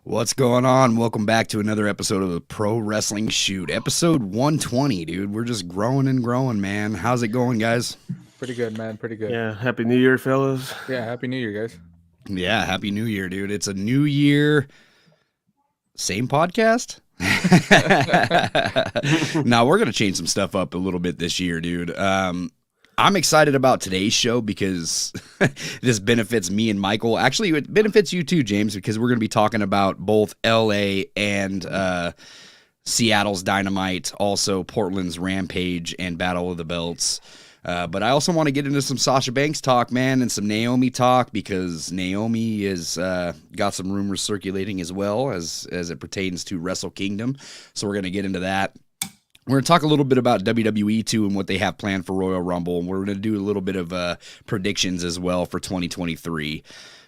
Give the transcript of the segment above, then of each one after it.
What's going on? Welcome back to another episode of the Pro Wrestling Shoot. Episode 120, dude. We're just growing and growing, man. How's it going, guys? Pretty good, man. Pretty good. Yeah, Happy New Year, fellas. Yeah, Happy New Year, guys. Yeah, Happy New Year, dude. It's a new year. Same podcast? Now, we're going to change some stuff up a little bit this year, dude. I'm excited about today's show because this benefits me and Michael. Actually, it benefits you too, James, because we're going to be talking about both LA and Seattle's Dynamite, also Portland's Rampage and Battle of the Belts. But I also want to get into some Sasha Banks talk, man, and some Naomi talk, because Naomi is got some rumors circulating as well as it pertains to Wrestle Kingdom. So we're going to get into that. We're going to talk a little bit about WWE, too, and what they have planned for Royal Rumble. And we're going to do a little bit of predictions as well for 2023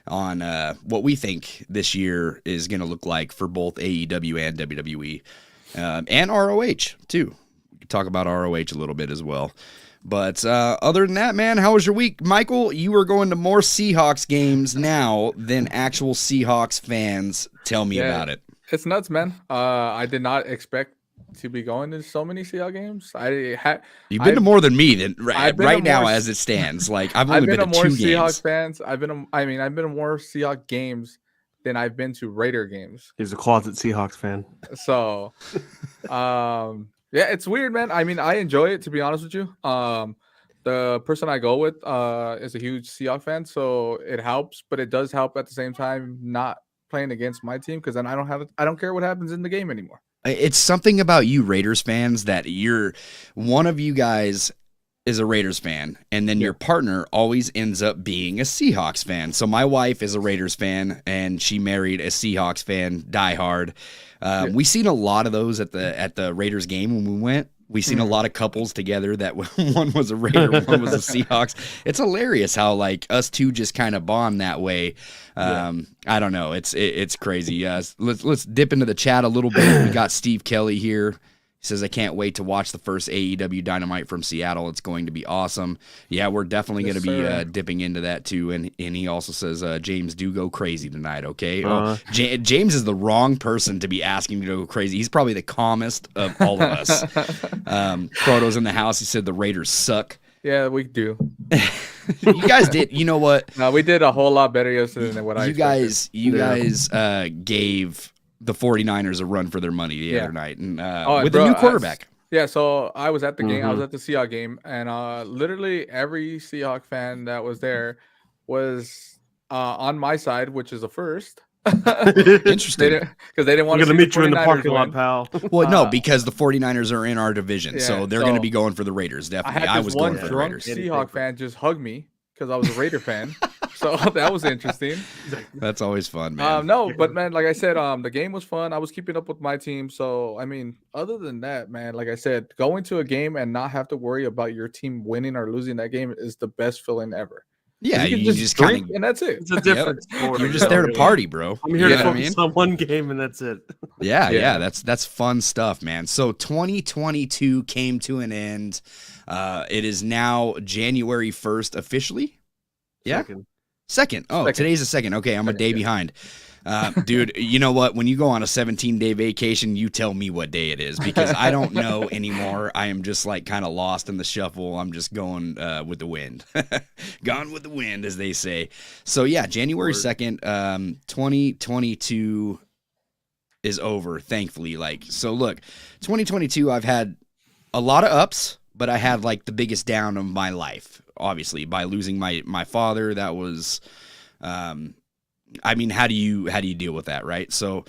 on what we think this year is going to look like for both AEW and WWE. And ROH, too. We can talk about ROH a little bit as well. But other than that, man, how was your week? Michael, you are going to more Seahawks games now than actual Seahawks fans. Tell me about it. It's nuts, man. I did not expect to be going to so many Seahawks games. You've been to more than me than right now as it stands. Like I've only been to more 2 Seahawks games. Fans. I've been to more Seahawks games than I've been to Raider games. He's a closet Seahawks fan. So, yeah, it's weird, man. I mean, I enjoy it, to be honest with you. The person I go with is a huge Seahawks fan, so it helps, but it does help at the same time not playing against my team, because then I don't care what happens in the game anymore. It's something about you Raiders fans that one of you guys is a Raiders fan, and then your partner always ends up being a Seahawks fan. So my wife is a Raiders fan, and she married a Seahawks fan, diehard. We seen a lot of those at the Raiders game when we went. We seen a lot of couples together that one was a Raider, one was a Seahawks. It's hilarious how like us two just kind of bond that way. I don't know. It's crazy. Let's dip into the chat a little bit. We got Steve Kelly here. He says, I can't wait to watch the first AEW Dynamite from Seattle. It's going to be awesome. Yeah, we're definitely going to be dipping into that too. And he also says, James, do go crazy tonight, okay? James is the wrong person to be asking to go crazy. He's probably the calmest of all of us. Proto's in the house. He said the Raiders suck. Yeah, we do. You guys did. You know what? No, we did a whole lot better yesterday than what I expected. You guys gave the 49ers a run for their money the other night, and with a new quarterback. So I was at the game. I was at the Seahawks game, and literally every Seahawks fan that was there was on my side, which is a first. Interesting. Because they didn't want to meet you in the parking lot, pal. Well, no, because the 49ers are in our division, so they're going to be going for the Raiders, definitely. I was going for the Raiders. Seahawks fan just hugged me because I was a Raider fan. So that was interesting. That's always fun, man. No, but man, like I said, the game was fun. I was keeping up with my team. So, I mean, other than that, man, like I said, going to a game and not have to worry about your team winning or losing that game is the best feeling ever. Yeah, you just drink and that's it. It's a different sport. You're just there to party, bro. I'm here to focus on one game and that's it. Yeah, that's fun stuff, man. So 2022 came to an end. It is now January 1st officially. Yeah. Second. Oh, today's the second. Okay, I'm a day behind. Dude, you know what? When you go on a 17-day vacation, you tell me what day it is, because I don't know anymore. I am just like kind of lost in the shuffle. I'm just going with the wind. Gone with the wind, as they say. So, yeah, January 2nd, 2022 is over, thankfully. So, look, 2022, I've had a lot of ups, but I had like the biggest down of my life. Obviously, by losing my father. That was, I mean, how do you deal with that, right? So,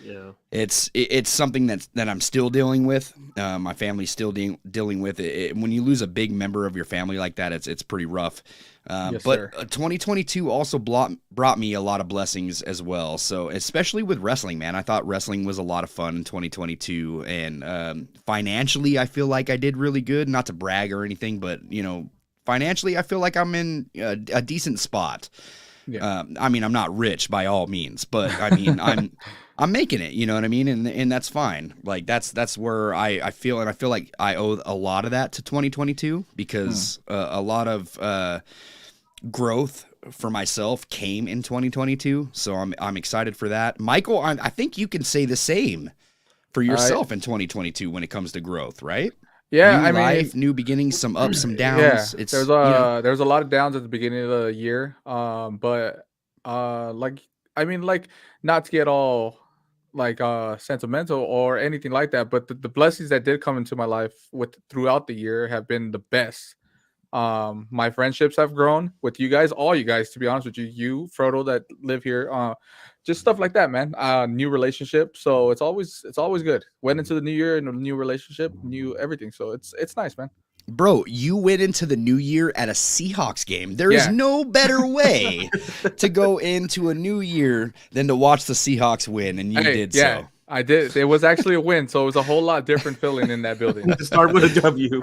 yeah, it's something that I'm still dealing with. My family's still dealing with it. When you lose a big member of your family like that, it's pretty rough. Yes, but sir. 2022 also brought me a lot of blessings as well. So, especially with wrestling, man, I thought wrestling was a lot of fun in 2022, and financially, I feel like I did really good. Not to brag or anything, but financially, I feel like I'm in a decent spot. Yeah. I mean, I'm not rich by all means, but I mean, I'm making it. You know what I mean? And that's fine. Like that's where I feel, and I feel like I owe a lot of that to 2022, because a lot of growth for myself came in 2022, so I'm excited for that. Michael, I think you can say the same for yourself in 2022 when it comes to growth, right? Yeah, New I mean, life, new beginnings, some ups, some yeah, downs. It's there's there's a lot of downs at the beginning of the year. But like I mean, like not to get all like sentimental or anything like that, but the blessings that did come into my life with throughout the year have been the best. My friendships have grown with you guys, all you guys, to be honest with you, Frodo that live here, just stuff like that, man. New relationship, so it's always good. Went into the new year in a new relationship, new everything, so it's nice, man. Bro, you went into the new year at a Seahawks game. There is Yeah. no better way to go into a new year than to watch the Seahawks win, and you did yeah, so. I did. It was actually a win, so it was a whole lot different feeling in that building. To start with a W.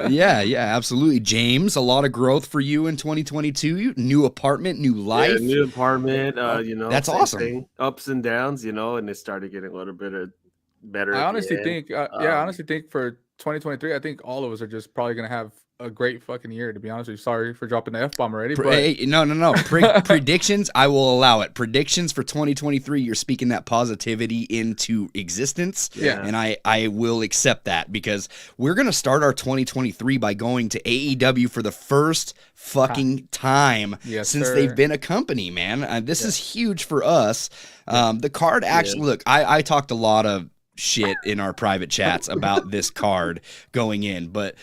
Yeah, absolutely. James, a lot of growth for you in 2022. New apartment, new life. Yeah, new apartment, you know. That's same awesome. thing. Ups and downs, you know, and it started getting a little bit better. I at the honestly end. think, I honestly think for 2023, I think all of us are just probably gonna have a great fucking year. To be honest with you, sorry for dropping the F-bomb already. But Hey, no. Predictions, I will allow it. Predictions for 2023, you're speaking that positivity into existence. Yeah. And I will accept that because we're going to start our 2023 by going to AEW for the first fucking time Yes, since sir. they've been a company, man. This is huge for us. The card actually, look, I talked a lot of shit in our private chats about this card going in, but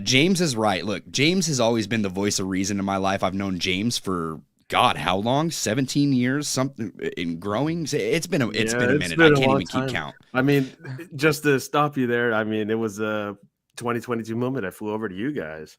James is right. Look, James has always been the voice of reason in my life. I've known James for God, how long? 17 years, something in growing. It's been a minute. I can't even keep count. I mean, just to stop you there, I mean, it was a 2022 moment. I flew over to you guys.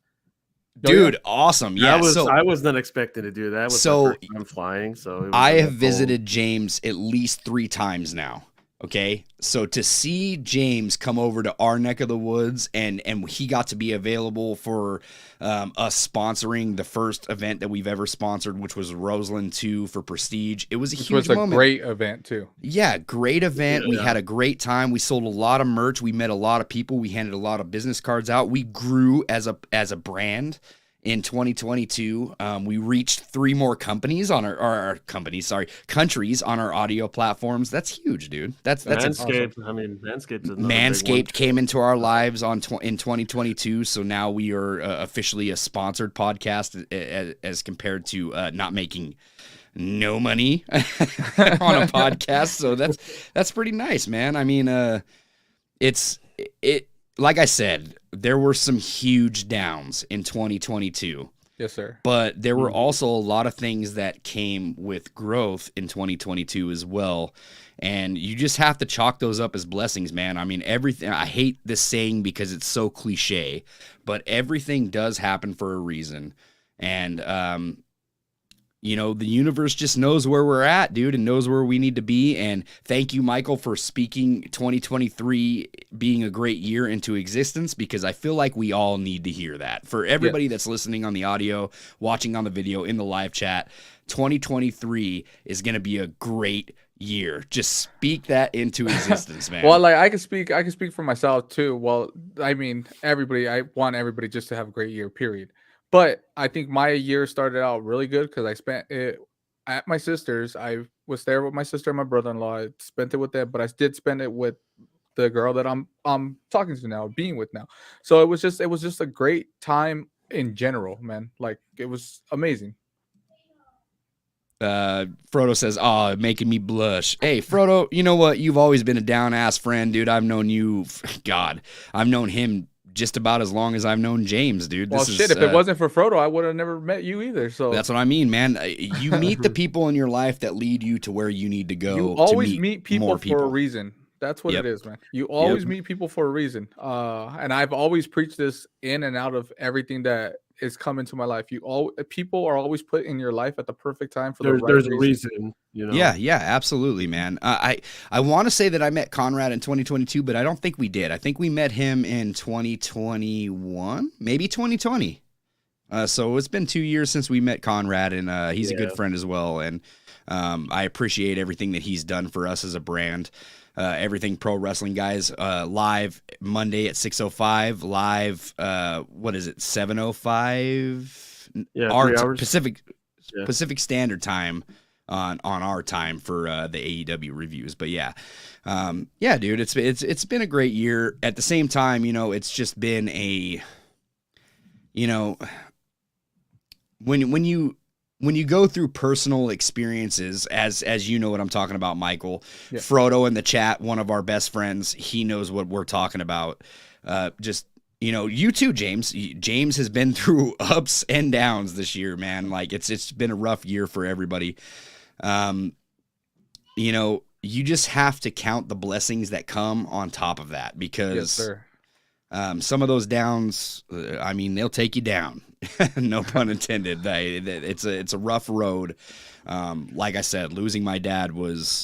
Dude, awesome. Yeah, I was not expecting to do that. It was my first time flying, so I have visited James at least 3 times now. Okay, so to see James come over to our neck of the woods and he got to be available for us sponsoring the first event that we've ever sponsored, which was Roseland 2 for Prestige. It was a huge moment. It was a great event too. Yeah, great event. We had a great time. We sold a lot of merch. We met a lot of people. We handed a lot of business cards out. We grew as a brand. In 2022, we reached 3 more companies on countries on our audio platforms. That's huge, dude. That's Manscaped. awesome. I mean, Manscaped is Manscaped came into our lives in 2022, so now we are officially a sponsored podcast as compared to not making no money on a podcast. So that's pretty nice, man. I mean, it. Like I said, there were some huge downs in 2022. Yes, sir. But there were also a lot of things that came with growth in 2022 as well. And you just have to chalk those up as blessings, man. I mean, everything, I hate this saying because it's so cliche, but everything does happen for a reason. And, you know, the universe just knows where we're at, dude, and knows where we need to be. And thank you, Michael, for speaking 2023 being a great year into existence, because I feel like we all need to hear that. For everybody that's listening on the audio, watching on the video, in the live chat, 2023 is going to be a great year. Just speak that into existence, man. Well, like I can speak for myself too. Well, I mean, I want everybody just to have a great year, period. But I think my year started out really good because I spent it at my sister's. I was there with my sister and my brother-in-law. I spent it with them, but I did spend it with the girl that I'm talking to now, being with now. So it was just a great time in general, man. Like it was amazing. Frodo says, "Oh, making me blush." Hey, Frodo, you know what? You've always been a down-ass friend, dude. I've known you. God, I've known him just about as long as I've known James, dude. Well, shit, if it wasn't for Frodo, I would have never met you either. So that's what I mean, man. You meet the people in your life that lead you to where you need to go. You always to meet people for a reason. That's what it is, man. You always meet people for a reason. And I've always preached this in and out of everything that is coming to my life. People are always put in your life at the perfect time for the right there's reason. a reason, you know. Yeah, absolutely, man. I want to say that I met Conrad in 2022, but I don't think we did. I think we met him in 2021, maybe 2020. So it's been 2 years since we met Conrad, and he's a good friend as well. And I appreciate everything that he's done for us as a brand. Everything Pro Wrestling Guys, live Monday at 6:05, live, what is it, 7:05? Yeah, 3 hours. Pacific Pacific Standard Time on our time for the AEW reviews. But yeah, dude, it's been a great year. At the same time, it's just been a, when you go through personal experiences, as you know what I'm talking about, Michael, Frodo in the chat, one of our best friends, he knows what we're talking about. You too, James. James has been through ups and downs this year, man. Like it's been a rough year for everybody. You just have to count the blessings that come on top of that, because some of those downs, they'll take you down. No pun intended. It's a rough road. Like I said, losing my dad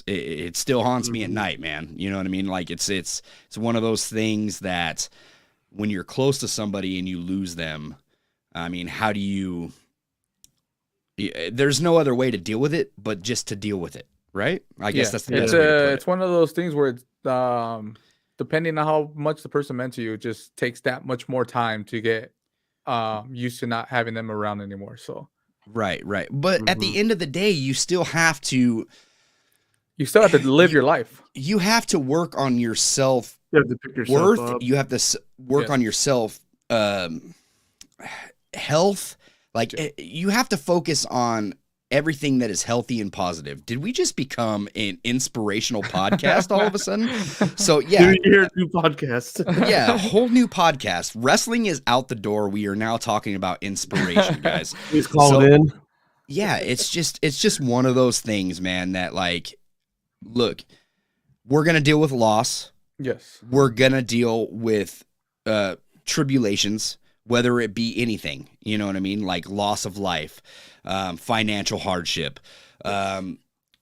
it still haunts me at night, man. You know what I mean? Like it's one of those things that when you're close to somebody and you lose them, how do you, there's no other way to deal with it but just to deal with it, right? I guess that's the best way to put it. It's one of those things where it's, depending on how much the person meant to you, it just takes that much more time to get used to not having them around anymore. So right. But at the end of the day, you still have to live your life. You have to work on yourself. You have to pick yourself up. You have to work on yourself health. Like you have to focus on everything that is healthy and positive. Did we just become an inspirational podcast all of a sudden? So yeah, new podcast. Yeah, a whole new podcast. Wrestling is out the door. We are now talking about inspiration, guys. Please call it in. Yeah, it's just one of those things, man, that like, look, we're gonna deal with loss. Yes. We're gonna deal with tribulations, whether it be anything, you know what I mean? Like loss of life, financial hardship,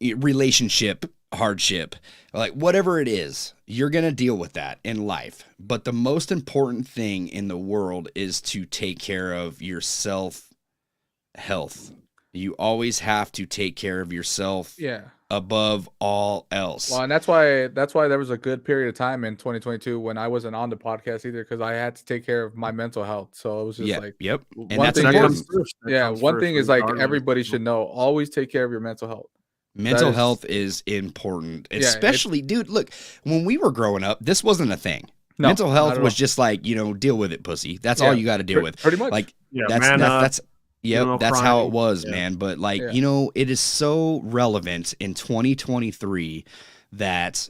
relationship hardship, like whatever it is, you're going to deal with that in life. But the most important thing in the world is to take care of your self health. You always have to take care of yourself. Above all else. Well, and that's why there was a good period of time in 2022 when I wasn't on the podcast either, because I had to take care of my mental health. So it was just and that's important. One thing is like everybody should know, always take care of your mental health. Mental health is important, especially, dude. Look, when we were growing up, this wasn't a thing. No, mental health was just like, deal with it, pussy. That's all you got to deal with. Pretty much. Like that's that's how it was, man. But like, it is so relevant in 2023 that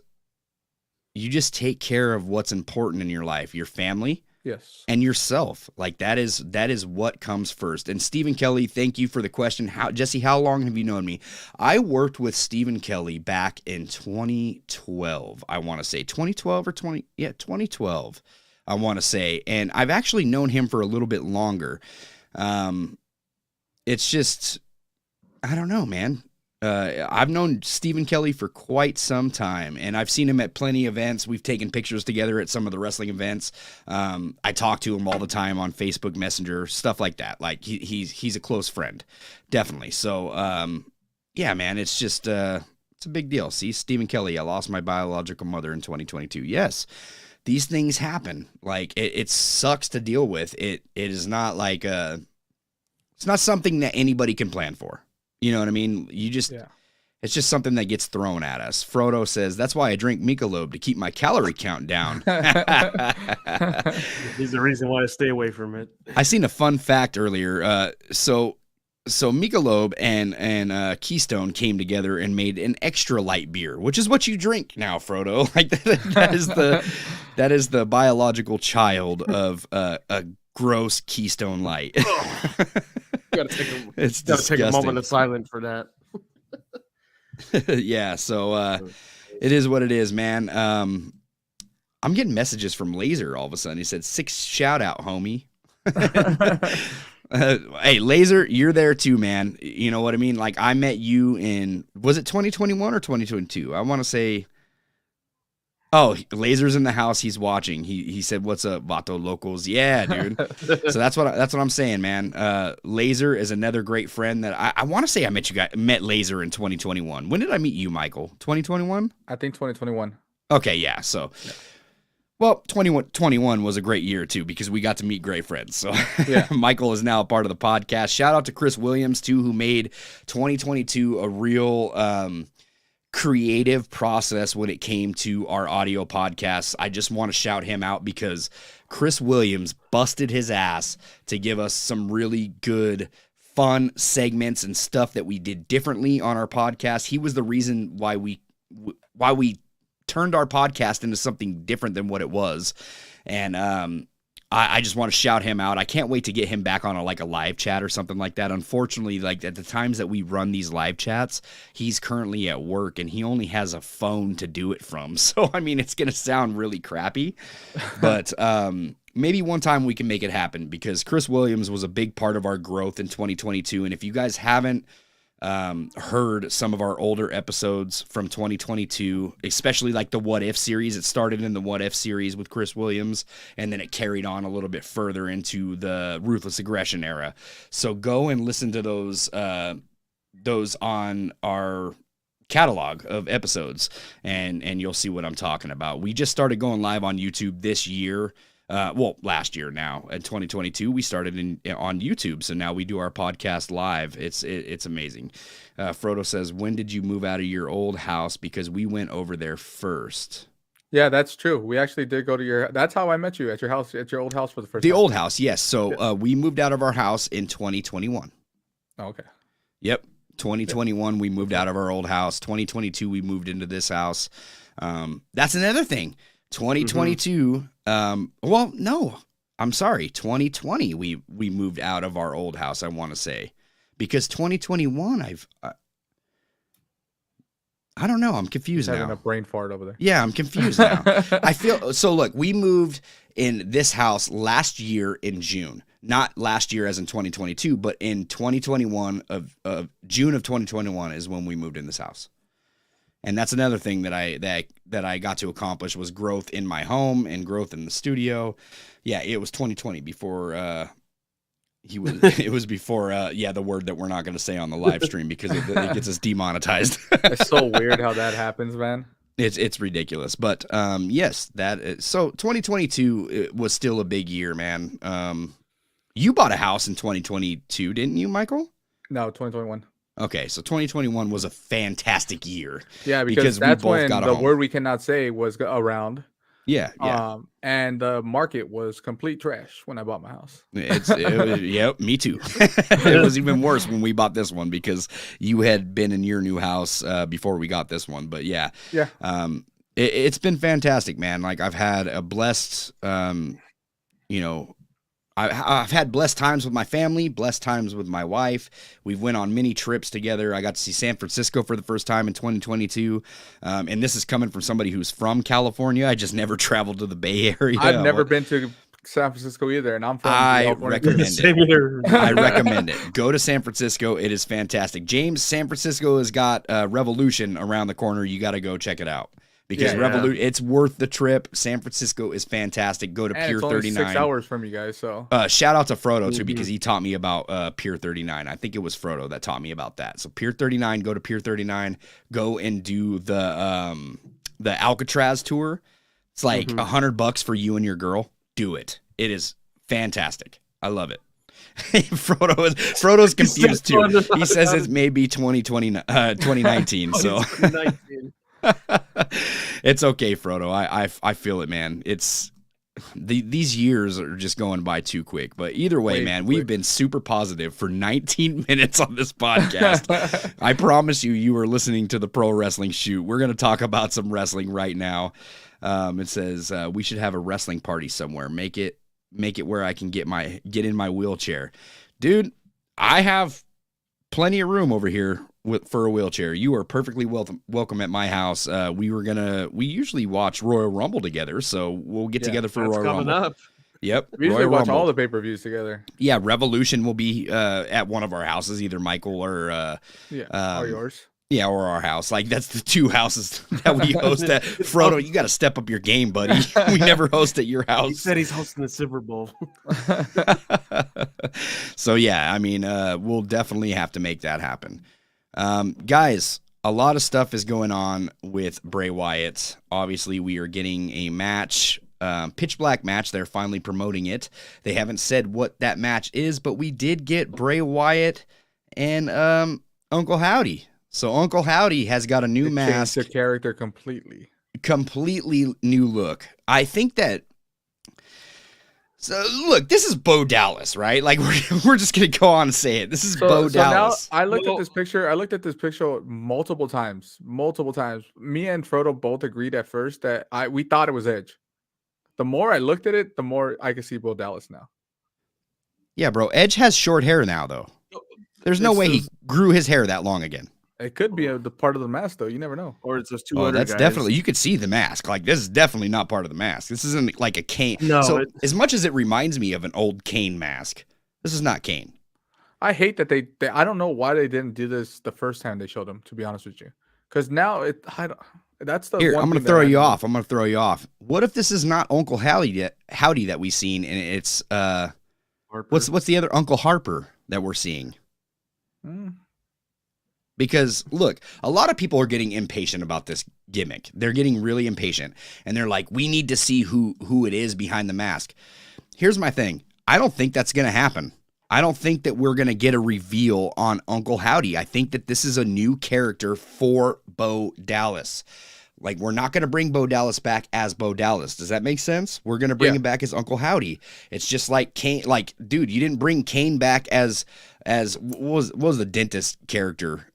you just take care of what's important in your life, your family, and yourself. Like that is what comes first. And Stephen Kelly, thank you for the question. Jesse, how long have you known me? I worked with Stephen Kelly back in 2012. I want to say 2012 or 2012. I want to say, and I've actually known him for a little bit longer. It's just, I don't know, man. I've known Stephen Kelly for quite some time, and I've seen him at plenty of events. We've taken pictures together at some of the wrestling events. I talk to him all the time on Facebook Messenger, stuff like that. Like he's a close friend, definitely. So, yeah, man, it's just it's a big deal. See, Stephen Kelly, I lost my biological mother in 2022. Yes, these things happen. Like it sucks to deal with. It is not like it's not something that anybody can plan for. You know what I mean? It's just something that gets thrown at us. Frodo says, that's why I drink Michelob, to keep my calorie count down. He's the reason why I stay away from it. I seen a fun fact earlier. So Michelob and Keystone came together and made an extra light beer, which is what you drink now, Frodo. Like that is the biological child of a gross Keystone Light. Gotta take a moment of silence for that. Yeah, so it is what it is, man. I'm getting messages from Laser all of a sudden. He said 6 shout out, homie. Hey, Laser, you're there too, man. You know what I mean? Like I met you in, was it 2021 or 2022? I want to say. Oh, Laser's in the house. He's watching. He said, "What's up, Vato Locals?" Yeah, dude. So that's what I'm saying, man. Laser is another great friend that I want to say I met Laser in 2021. When did I meet you, Michael? 2021? I think 2021. Okay, yeah. So Well, 21 was a great year, too, because we got to meet great friends. So Yeah. Michael is now a part of the podcast. Shout out to Chris Williams, too, who made 2022 a real creative process when it came to our audio podcasts. I just want to shout him out because Chris Williams busted his ass to give us some really good, fun segments and stuff that we did differently on our podcast. He was the reason why we turned our podcast into something different than what it was. And I just want to shout him out. I can't wait to get him back on a live chat or something like that. Unfortunately, like at the times that we run these live chats, he's currently at work and he only has a phone to do it from. So, I mean, it's going to sound really crappy, but maybe one time we can make it happen because Chris Williams was a big part of our growth in 2022. And if you guys haven't heard some of our older episodes from 2022, especially like the What If series. It started in the What If series with Chris Williams, and then it carried on a little bit further into the Ruthless Aggression era. So go and listen to those on our catalog of episodes, and you'll see what I'm talking about. We just started going live on YouTube this year. Last year now in 2022, we started on YouTube. So now we do our podcast live. It's amazing. Frodo says, when did you move out of your old house? Because we went over there first. Yeah, that's true. We actually did go to that's how I met you at your house, at your old house for the first time. The old house. Yes. So, we moved out of our house in 2021. Oh, okay. Yep. 2021, we moved out of our old house. 2022, we moved into this house. That's another thing. 2022, no, I'm sorry. 2020, we moved out of our old house, I want to say, because 2021, I don't know. I'm confused now. Having a brain fart over there. Yeah, I'm confused now. I feel, so look, we moved in this house last year in June, not last year as in 2022, but in 2021 of June of 2021 is when we moved in this house. And that's another thing that I got to accomplish was growth in my home and growth in the studio. Yeah, it was 2020 before it was before the word that we're not going to say on the live stream because it gets us demonetized. It's so weird how that happens, man. It's ridiculous. But yes, so 2022 was still a big year, man. You bought a house in 2022, didn't you, Michael? No, 2021. Okay, so 2021 was a fantastic year. Yeah, because that's we both when got the word we cannot say was around. Yeah. And the market was complete trash when I bought my house. Yep, me too. It was even worse when we bought this one because you had been in your new house before we got this one. But yeah. It's been fantastic, man. Like I've had a blessed, I've had blessed times with my family, blessed times with my wife. We've went on many trips together. I got to see San Francisco for the first time in 2022. And this is coming from somebody who's from California. I just never traveled to the Bay Area. I've never been to San Francisco either, and I'm from California. I recommend it. Go to San Francisco. It is fantastic. James, San Francisco has got Revolution around the corner. You got to go check it out. Because it's worth the trip. San Francisco is fantastic. Go to Pier 39. It's only 6 hours from you guys, so. Shout out to Frodo, too, because he taught me about Pier 39. I think it was Frodo that taught me about that. So Pier 39, go to Pier 39. Go and do the Alcatraz tour. It's like $100 for you and your girl. Do it. It is fantastic. I love it. Frodo's confused, too. He says it's maybe 2019, so. It's okay, Frodo. I feel it, man. It's these years are just going by too quick. But either way, man, we've been super positive for 19 minutes on this podcast. I promise you are listening to the Pro Wrestling Shoot. We're going to talk about some wrestling right now. It says we should have a wrestling party somewhere. Make it where I can get in my wheelchair, dude. I have plenty of room over here for a wheelchair. You are perfectly welcome at my house. We usually watch Royal Rumble together, so we'll get together for Royal Rumble. Up. Yep. We usually watch all the pay-per-views together. Yeah, Revolution will be at one of our houses, either Michael or or yours. Yeah, or our house. Like, that's the two houses that we host at. Frodo, you got to step up your game, buddy. We never host at your house. He said he's hosting the Super Bowl. So, yeah, I mean, we'll definitely have to make that happen. Guys, a lot of stuff is going on with Bray Wyatt. Obviously, we are getting a match Pitch Black match. They're finally promoting it. They haven't said what that match is, but we did get Bray Wyatt and Uncle Howdy. So Uncle Howdy has got a new mask. Changed the character completely New look. I think that. So look, this is Bo Dallas, right? Like we're just gonna go on and say it. This is Bo Dallas. Now I looked at this picture. I looked at this picture multiple times. Me and Frodo both agreed at first that we thought it was Edge. The more I looked at it, the more I could see Bo Dallas now. Yeah, bro. Edge has short hair now, though. There's no way he grew his hair that long again. It could be the part of the mask, though. You never know. Or it's just two other that's guys. Definitely. You could see the mask. Like, this is definitely not part of the mask. This isn't like a Kane. No. So, as much as it reminds me of an old Kane mask, this is not Kane. I hate that they I don't know why they didn't do this the first time they showed him, to be honest with you. Because now that's the Here, one I'm going thing to throw that you off. I'm going to throw you off. What if this is not Uncle Howdy that we've seen, and it's, what's the other Uncle Harper that we're seeing? Because, look, a lot of people are getting impatient about this gimmick. They're getting really impatient. And they're like, we need to see who it is behind the mask. Here's my thing. I don't think that's going to happen. I don't think that we're going to get a reveal on Uncle Howdy. I think that this is a new character for Bo Dallas. Like, we're not going to bring Bo Dallas back as Bo Dallas. Does that make sense? We're going to bring him back as Uncle Howdy. It's just like Kane. Like, dude, you didn't bring Kane back as what was the dentist character?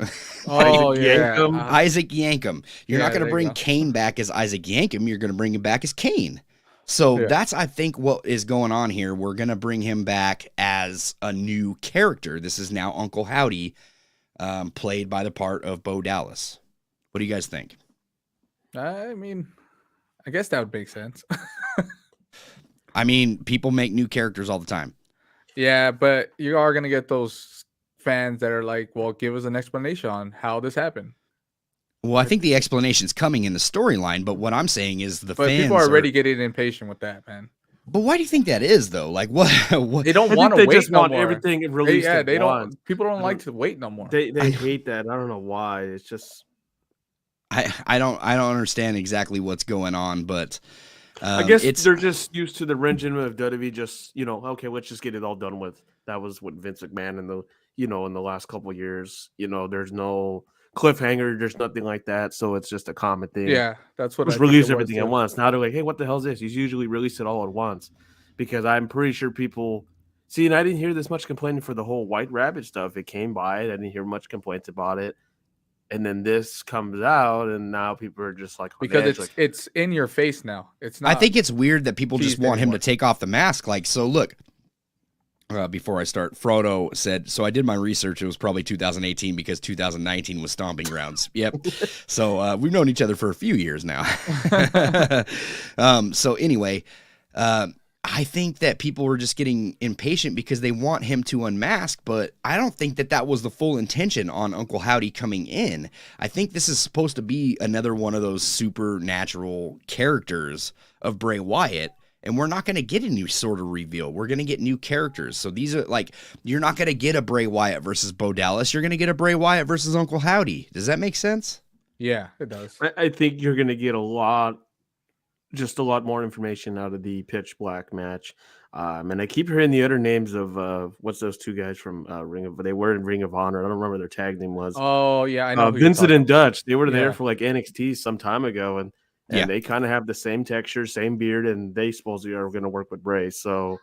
Oh, yeah. Isaac Yankem. You're not going to bring Kane back as Isaac Yankem. You're going to bring him back as Kane. So that's, I think, what is going on here. We're going to bring him back as a new character. This is now Uncle Howdy, played by the part of Bo Dallas. What do you guys think? I mean, I guess that would make sense. I mean, people make new characters all the time. Yeah, but you are going to get those fans that are like, well, give us an explanation on how this happened. Well, I think the explanation's coming in the storyline, but what I'm saying is fans people are already getting impatient with that, man. But why do you think that is, though? Like, what? They don't want to wait just no want more. everything released. They don't. People don't like to wait no more. They hate that. I don't know why. It's just. I don't understand exactly what's going on, but I guess they're just used to the regime of WWE. Just okay, let's just get it all done with. That was what Vince McMahon in the last couple of years. There's no cliffhanger. There's nothing like that. So it's just a common thing. Yeah, that's what. Just release everything at once. Now they're like, hey, what the hell is this? He's usually released it all at once, because I'm pretty sure people. See, and I didn't hear this much complaining for the whole White Rabbit stuff. It came by. I didn't hear much complaints about it. And then this comes out, and now people are just like, because it's in your face now. It's not. I think it's weird that people just want him to take off the mask. Like, so look, before I start, Frodo said, so I did my research. It was probably 2018 because 2019 was Stomping Grounds. Yep. So we've known each other for a few years now. So anyway, I think that people were just getting impatient because they want him to unmask, but I don't think that was the full intention on Uncle Howdy coming in. I think this is supposed to be another one of those supernatural characters of Bray Wyatt, and we're not going to get a new sort of reveal. We're going to get new characters. So these are like, you're not going to get a Bray Wyatt versus Bo Dallas. You're going to get a Bray Wyatt versus Uncle Howdy. Does that make sense? Yeah, it does. I think you're going to get a lot more information out of the Pitch Black match. And I keep hearing the other names of what's those two guys from they were in Ring of Honor. I don't remember their tag name was. Oh yeah, I know. Vincent and Dutch. They were there for like NXT some time ago, and they kind of have the same texture, same beard, and they supposedly are going to work with Bray. So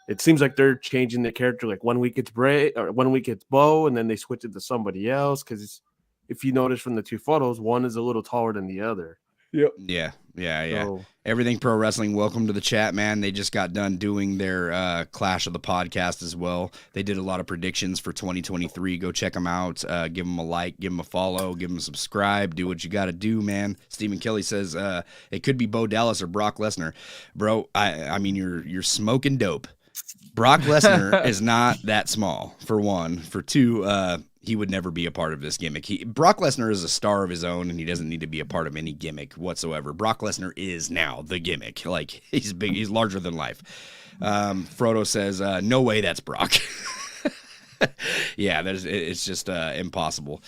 it seems like they're changing the character. Like 1 week it's Bray, or 1 week it's Bo, and then they switch it to somebody else. Because if you notice from the two photos, one is a little taller than the other. Yep. Yeah. So, Everything Pro Wrestling, welcome to the chat, man. They just got done doing their Clash of the Podcast as well. They did a lot of predictions for 2023. Go check them out. Give them a like, give them a follow, give them a subscribe. Do what you got to do, man. Stephen Kelly says it could be Bo Dallas or Brock Lesnar. Bro, I mean, you're smoking dope. Brock Lesnar is not that small, for one. For two, he would never be a part of this gimmick. Brock Lesnar is a star of his own, and he doesn't need to be a part of any gimmick whatsoever. Brock Lesnar is now the gimmick. Like, he's big, he's larger than life. Frodo says, no way that's Brock. Yeah, it's just impossible.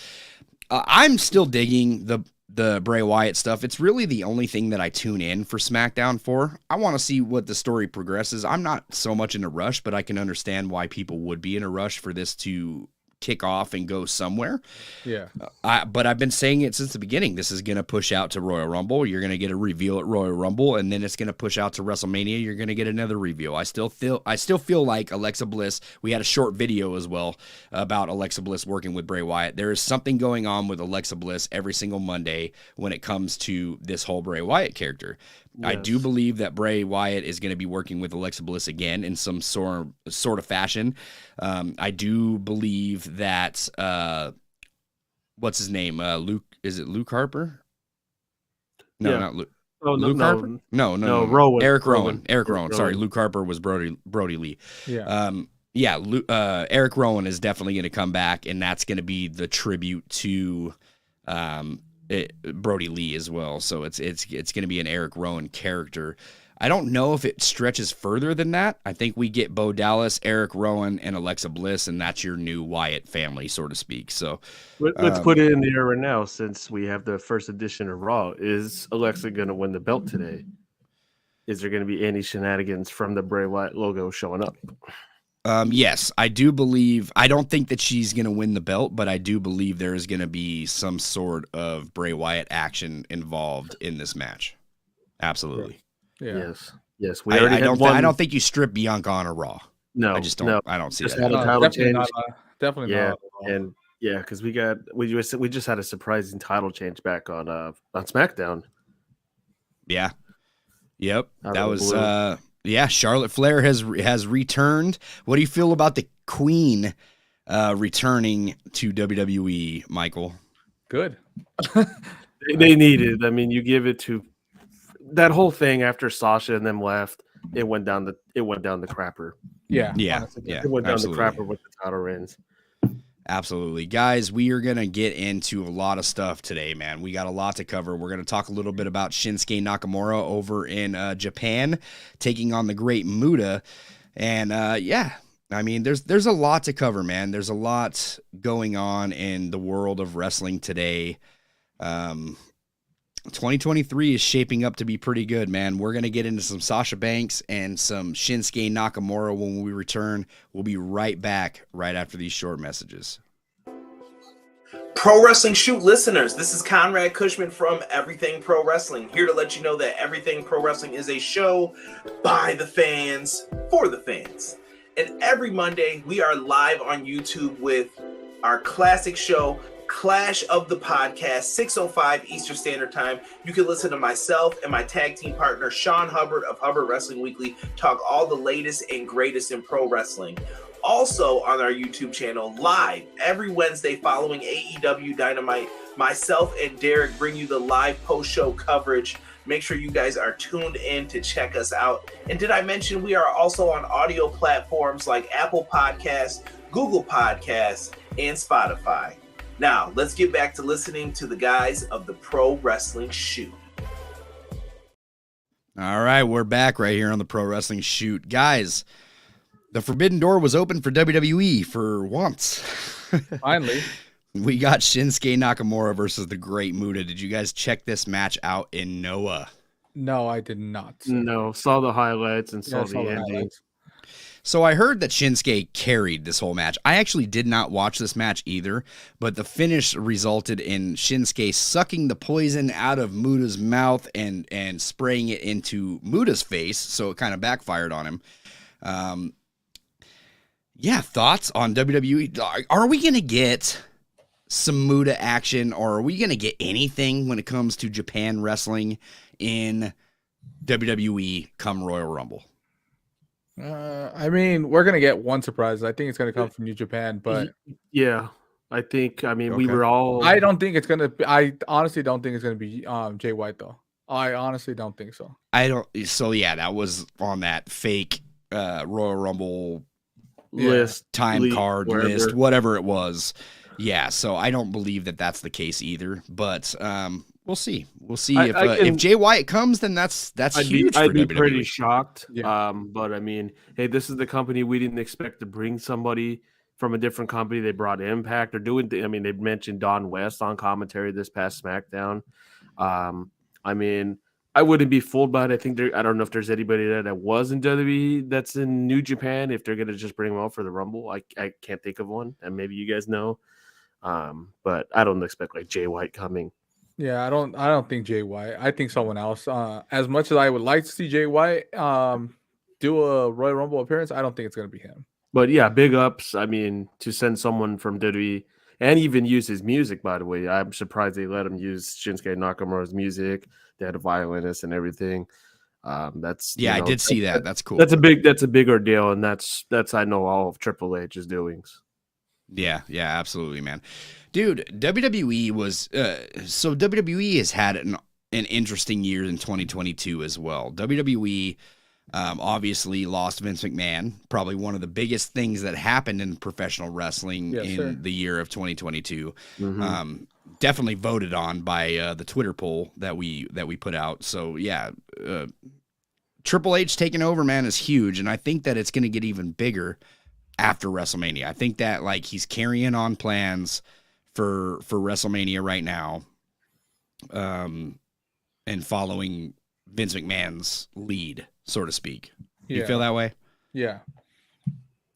I'm still digging the Bray Wyatt stuff, it's really the only thing that I tune in for SmackDown for. I want to see what the story progresses. I'm not so much in a rush, but I can understand why people would be in a rush for this to kick off and go somewhere. Yeah. But I've been saying it since the beginning. This is going to push out to Royal Rumble. You're going to get a reveal at Royal Rumble, and then it's going to push out to WrestleMania. You're going to get another reveal. I still feel like Alexa Bliss. We had a short video as well about Alexa Bliss working with Bray Wyatt. There is something going on with Alexa Bliss every single Monday when it comes to this whole Bray Wyatt character. Yes. I do believe that Bray Wyatt is going to be working with Alexa Bliss again in some sort of fashion. I do believe that what's his name? Luke? Is it Luke Harper? No, yeah. Not Luke. Oh, Luke Harper? No. Rowan. Eric Rowan. Eric Rowan. Sorry, Luke Harper was Brody Lee. Yeah. Eric Rowan is definitely going to come back, and that's going to be the tribute to Brody Lee as well. So it's going to be an Eric Rowan character. I don't know if it stretches further than that. I think we get Bo Dallas, Eric Rowan, and Alexa Bliss, and that's your new Wyatt family, so to speak. So let's put it in the air right now, since we have the first edition of Raw. Is Alexa going to win the belt today? Is there going to be any shenanigans from the Bray Wyatt logo showing up? Yes, I do believe. I don't think that she's going to win the belt, but I do believe there is going to be some sort of Bray Wyatt action involved in this match. Absolutely. Yeah. Yes. I don't think you strip Bianca on a Raw. No, I just don't. No. I don't see that. Definitely not. And because we just had a surprising title change back on SmackDown. Yeah. Yep. That was Charlotte Flair has returned. What do you feel about the Queen returning to WWE, Michael? Good. They need it. I mean, you give it to that whole thing after Sasha and them left. It went down the crapper. Yeah. It went down the crapper with the title reigns. Absolutely. Guys, we are going to get into a lot of stuff today, man. We got a lot to cover. We're going to talk a little bit about Shinsuke Nakamura over in Japan, taking on the Great Muta. And, I mean, there's a lot to cover, man. There's a lot going on in the world of wrestling today. 2023 is shaping up to be pretty good, man. We're going to get into some Sasha Banks and some Shinsuke Nakamura when we return. We'll be right back right after these short messages. Pro Wrestling Shoot listeners, this is Conrad Cushman from Everything Pro Wrestling, here to let you know that Everything Pro Wrestling is a show by the fans, for the fans. And every Monday, we are live on YouTube with our classic show, Clash of the Podcast, 6:05 Eastern Standard Time. You can listen to myself and my tag team partner, Sean Hubbard of Hubbard Wrestling Weekly, talk all the latest and greatest in pro wrestling. Also on our YouTube channel, live every Wednesday following AEW Dynamite, myself and Derek bring you the live post-show coverage. Make sure you guys are tuned in to check us out. And did I mention we are also on audio platforms like Apple Podcasts, Google Podcasts, and Spotify. Now, let's get back to listening to the guys of the Pro Wrestling Shoot. All right, we're back right here on the Pro Wrestling Shoot. Guys, the Forbidden Door was open for WWE for once. Finally. We got Shinsuke Nakamura versus the Great Muta. Did you guys check this match out in Noah? No, I did not. No, saw the highlights and saw the ending. So I heard that Shinsuke carried this whole match. I actually did not watch this match either, but the finish resulted in Shinsuke sucking the poison out of Muta's mouth and spraying it into Muta's face, so it kind of backfired on him. Thoughts on WWE? Are we going to get some Muta action, or are we going to get anything when it comes to Japan wrestling in WWE come Royal Rumble? I mean, we're gonna get one surprise. I think it's gonna come from New Japan, but I think. I mean, we were all. I don't think it's gonna be. I honestly don't think it's gonna be Jay White though. I honestly don't think so. I don't. So that was on that fake Royal Rumble list, time card list, whatever it was. Yeah. So I don't believe that that's the case either. But we'll see. We'll see if Jay White comes, then that's huge. I'd be pretty shocked. Yeah. But I mean, hey, this is the company we didn't expect to bring somebody from a different company. They brought Impact. They're doing. I mean, they mentioned Don West on commentary this past SmackDown. I mean, I wouldn't be fooled by it. I think I don't know if there's anybody that was in WWE that's in New Japan. If they're gonna just bring them out for the Rumble, I can't think of one, and maybe you guys know. But I don't expect like Jay White coming. Yeah, I don't think Jay White. I think someone else. As much as I would like to see Jay White do a Royal Rumble appearance, I don't think it's gonna be him. But yeah, big ups. I mean, to send someone from WWE and even use his music, by the way. I'm surprised they let him use Shinsuke Nakamura's music. They had a violinist and everything. I did see that. That's cool. That's a big ordeal, and that's I know all of Triple H's doings. Yeah, absolutely, man. Dude, WWE was WWE has had an interesting year in 2022 as well. WWE obviously lost Vince McMahon, probably one of the biggest things that happened in professional wrestling the year of 2022. Mm-hmm. Definitely voted on by the Twitter poll that we put out. So yeah, Triple H taking over, man, is huge, and I think that it's going to get even bigger after WrestleMania. I think that like he's carrying on plans for WrestleMania right now, and following Vince McMahon's lead, so to speak. You feel that way? Yeah.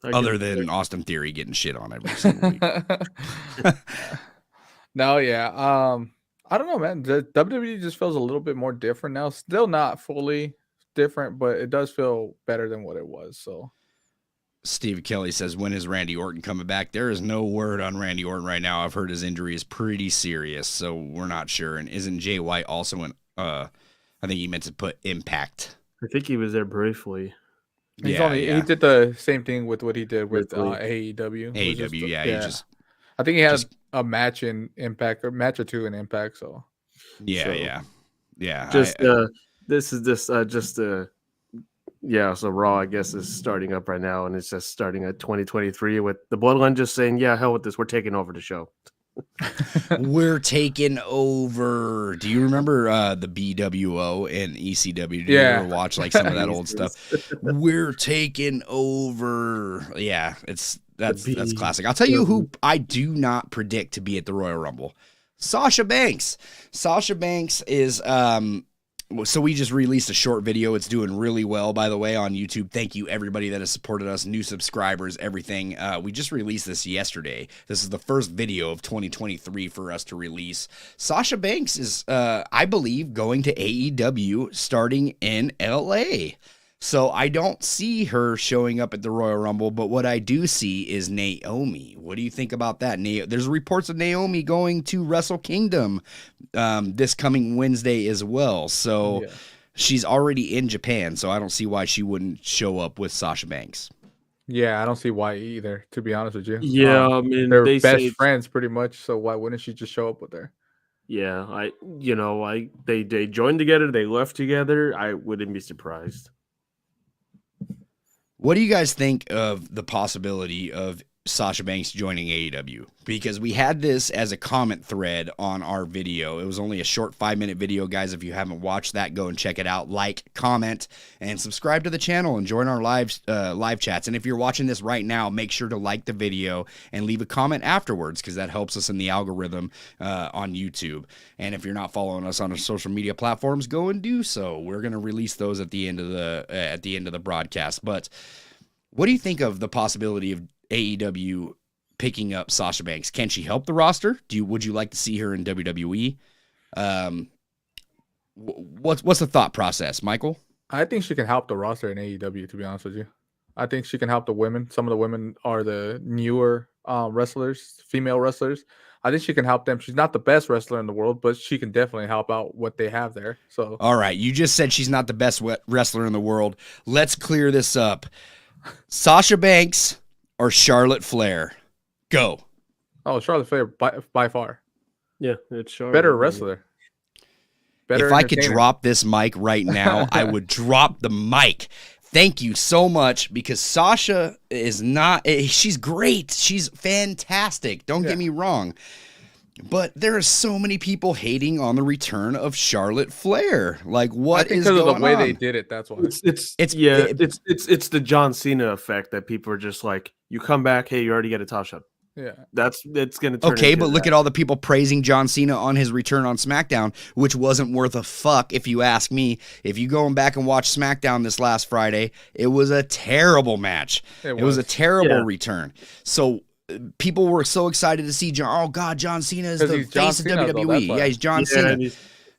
Other than Austin Theory getting shit on every single week. No, yeah. I don't know, man. The WWE just feels a little bit more different now. Still not fully different, but it does feel better than what it was. So Steve Kelly says, when is Randy Orton coming back? There is no word on Randy Orton right now. I've heard his injury is pretty serious, so we're not sure. And isn't Jay White also in, I think he meant to put Impact. I think he was there briefly. He did the same thing with what he did with AEW. AEW, I think he had a match in Impact, or match or two in Impact, so. Yeah. So Raw, I guess, is starting up right now, and it's just starting at 2023 with the Bloodline just saying, yeah, hell with this. We're taking over the show. We're taking over. Do you remember the BWO and ECW? Do you ever watch like some of that old stuff? We're taking over. Yeah, that's classic. I'll tell you who I do not predict to be at the Royal Rumble. Sasha Banks. Sasha Banks is so we just released a short video. It's doing really well, by the way, on YouTube. Thank you, everybody that has supported us, new subscribers, everything. We just released this yesterday. This is the first video of 2023 for us to release. Sasha Banks is, I believe, going to AEW starting in LA. So I don't see her showing up at the Royal Rumble, but what I do see is Naomi. What do you think about that? There's reports of Naomi going to Wrestle Kingdom this coming Wednesday as well. So she's already in Japan, so I don't see why she wouldn't show up with Sasha Banks. Yeah, I don't see why either, to be honest with you. Yeah, I mean, they're best friends pretty much, so why wouldn't she just show up with her? Yeah, they joined together, they left together. I wouldn't be surprised. What do you guys think of the possibility of Sasha Banks joining AEW? Because we had this as a comment thread on our video. It was only a short 5-minute video, guys. If you haven't watched that, go and check it out. Like, comment, and subscribe to the channel and join our live chats. And if you're watching this right now, make sure to like the video and leave a comment afterwards, because that helps us in the algorithm on YouTube. And if you're not following us on our social media platforms, go and do so. We're going to release those at the end of the broadcast. But what do you think of the possibility of AEW picking up Sasha Banks? Can she help the roster? Would you like to see her in WWE? What's the thought process, Michael? I think she can help the roster in AEW, to be honest with you. I think she can help the women. Some of the women are the newer wrestlers, female wrestlers. I think she can help them. She's not the best wrestler in the world, but she can definitely help out what they have there. So, all right, you just said she's not the best wrestler in the world. Let's clear this up. Sasha Banks or Charlotte Flair? Go. Oh, Charlotte Flair by far. Yeah, it's Charlotte. Better wrestler. If I could drop this mic right now, I would drop the mic. Thank you so much, because Sasha is not, she's great. She's fantastic. Don't get me wrong. But there are so many people hating on the return of Charlotte Flair. Like, what is going on? Because of the way they did it, that's why. It's the John Cena effect that people are just like, You come back, hey, you already get a top shot. Yeah, it's going to turn. Okay, but look at all the people praising John Cena on his return on SmackDown, which wasn't worth a fuck if you ask me. If you go back and watch SmackDown this last Friday, it was a terrible match. It was a terrible return. So people were so excited to see John. Oh God, John Cena is the face of WWE. Yeah, he's John Cena.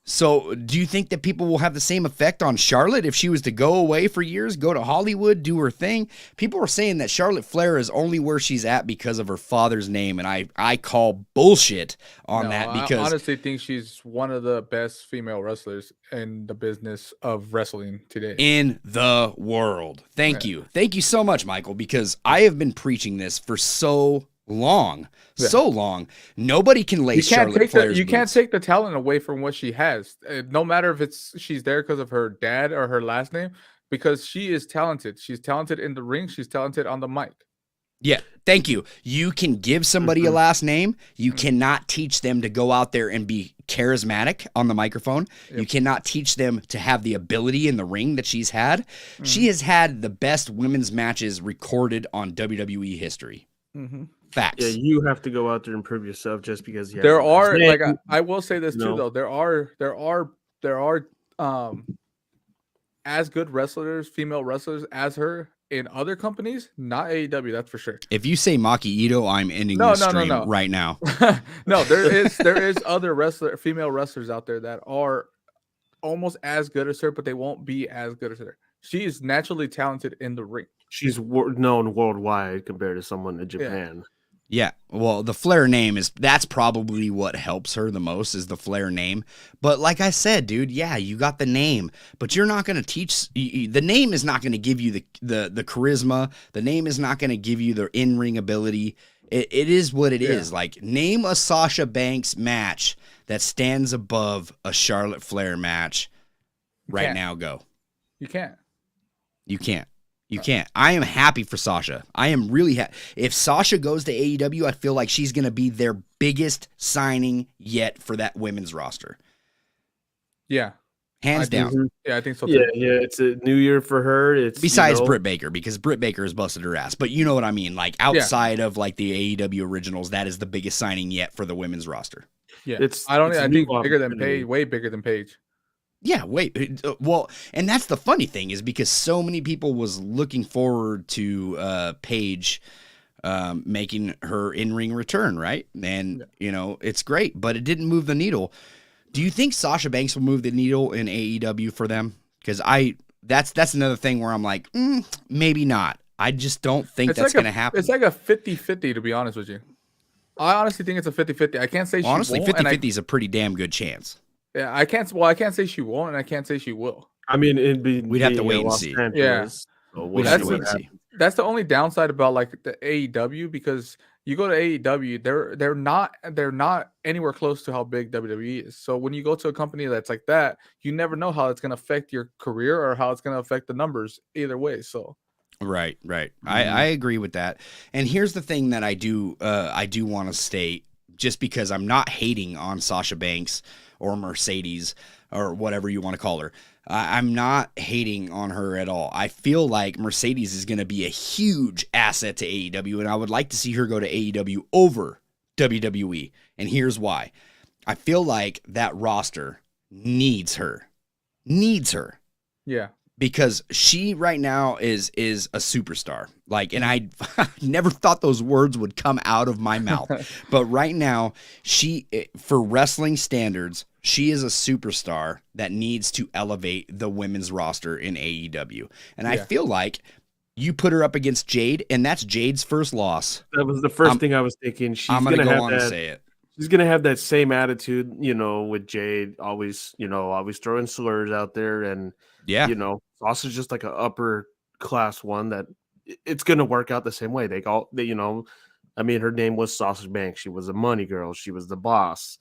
So do you think that people will have the same effect on Charlotte if she was to go away for years, go to Hollywood, do her thing? People were saying that Charlotte Flair is only where she's at because of her father's name, and I call bullshit on that because I honestly think she's one of the best female wrestlers in the business of wrestling today. In the world. Thank you. Thank you so much, Michael, because I have been preaching this for so long. So long. Nobody can lay Charlotte Flair's You can't take the talent away from what she has. No matter if she's there because of her dad or her last name, because she is talented. She's talented in the ring. She's talented on the mic. Yeah, thank you. You can give somebody a last name. You cannot teach them to go out there and be charismatic on the microphone. You cannot teach them to have the ability in the ring that she's had. She has had the best women's matches recorded on WWE history. Facts. Yeah, you have to go out there and prove yourself just because you there are like I will say this too though. There are as good wrestlers, female wrestlers as her in other companies, not AEW, that's for sure. If you say Maki Ito, I'm ending the stream right now. No, there is other female wrestlers out there that are almost as good as her, but they won't be as good as her. She is naturally talented in the ring. She's known worldwide compared to someone in Japan. Yeah, well, the Flair name that's probably what helps her the most is the Flair name. But like I said, dude, yeah, you got the name, but you're not going to teach. The name is not going to give you the charisma. The name is not going to give you the in-ring ability. It is what it is. Like, name a Sasha Banks match that stands above a Charlotte Flair match right now. Go. You can't. You can't. You can't. I am happy for Sasha. I am really happy. If Sasha goes to AEW, I feel like she's going to be their biggest signing yet for that women's roster. Yeah. Hands down. Yeah, I think so too. Yeah, it's a new year for her. It's besides Britt Baker, because Britt Baker has busted her ass. But you know what I mean? Like, outside of like the AEW originals, that is the biggest signing yet for the women's roster. Yeah. I think bigger than Paige, way bigger than Paige. Yeah, well, and that's the funny thing is because so many people was looking forward to Paige making her in-ring return, right? And, it's great, but it didn't move the needle. Do you think Sasha Banks will move the needle in AEW for them? Because that's another thing where I'm like, maybe not. I just don't think that's going to happen. It's like a 50-50, to be honest with you. I honestly think it's a 50-50. I can't say she honestly, won't. 50-50 is a pretty damn good chance. Yeah, I can't say she won't, and I can't say she will. I mean, we'd have to wait and see. Yeah, so we'd have to wait and see. That's the only downside about like the AEW, because you go to AEW, they're not anywhere close to how big WWE is. So when you go to a company that's like that, you never know how it's going to affect your career or how it's going to affect the numbers either way. So. Right. I agree with that. And here's the thing that I do want to state, just because I'm not hating on Sasha Banks or Mercedes or whatever you want to call her. I'm not hating on her at all. I feel like Mercedes is going to be a huge asset to AEW, and I would like to see her go to AEW over WWE. And here's why. I feel like that roster needs her. Yeah. Because she right now is a superstar. Like, and I never thought those words would come out of my mouth. But right now, for wrestling standards, she is a superstar that needs to elevate the women's roster in AEW. And I feel like you put her up against Jade, and that's Jade's first loss. That was the first thing I was thinking. I'm going to go on and say it. She's going to have that same attitude, with Jade, always throwing slurs out there. And, Sasha's just like an upper class one that it's going to work out the same way. Her name was Sasha Banks. She was a money girl. She was the boss,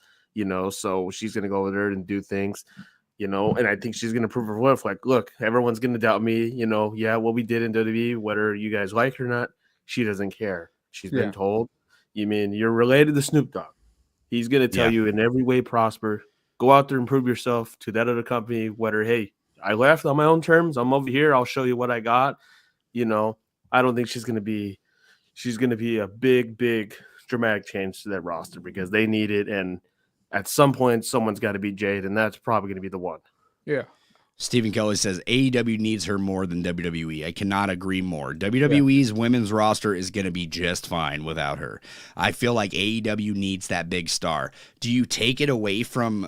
so she's going to go over there and do things, and I think she's going to prove her worth. Like, look, everyone's going to doubt me, what we did in WWE, whether you guys like it or not, she doesn't care. She's been told, you mean you're related to Snoop Dogg. He's going to tell you in every way prosper, go out there and prove yourself to that other company, whether, hey, I left on my own terms. I'm over here. I'll show you what I got. I don't think she's going to be, she's going to be a big, big dramatic change to that roster because they need it. And at some point, someone's got to beat Jade, and that's probably going to be the one. Yeah. Stephen Kelly says AEW needs her more than WWE. I cannot agree more. WWE's women's roster is going to be just fine without her. I feel like AEW needs that big star. Do you take it away from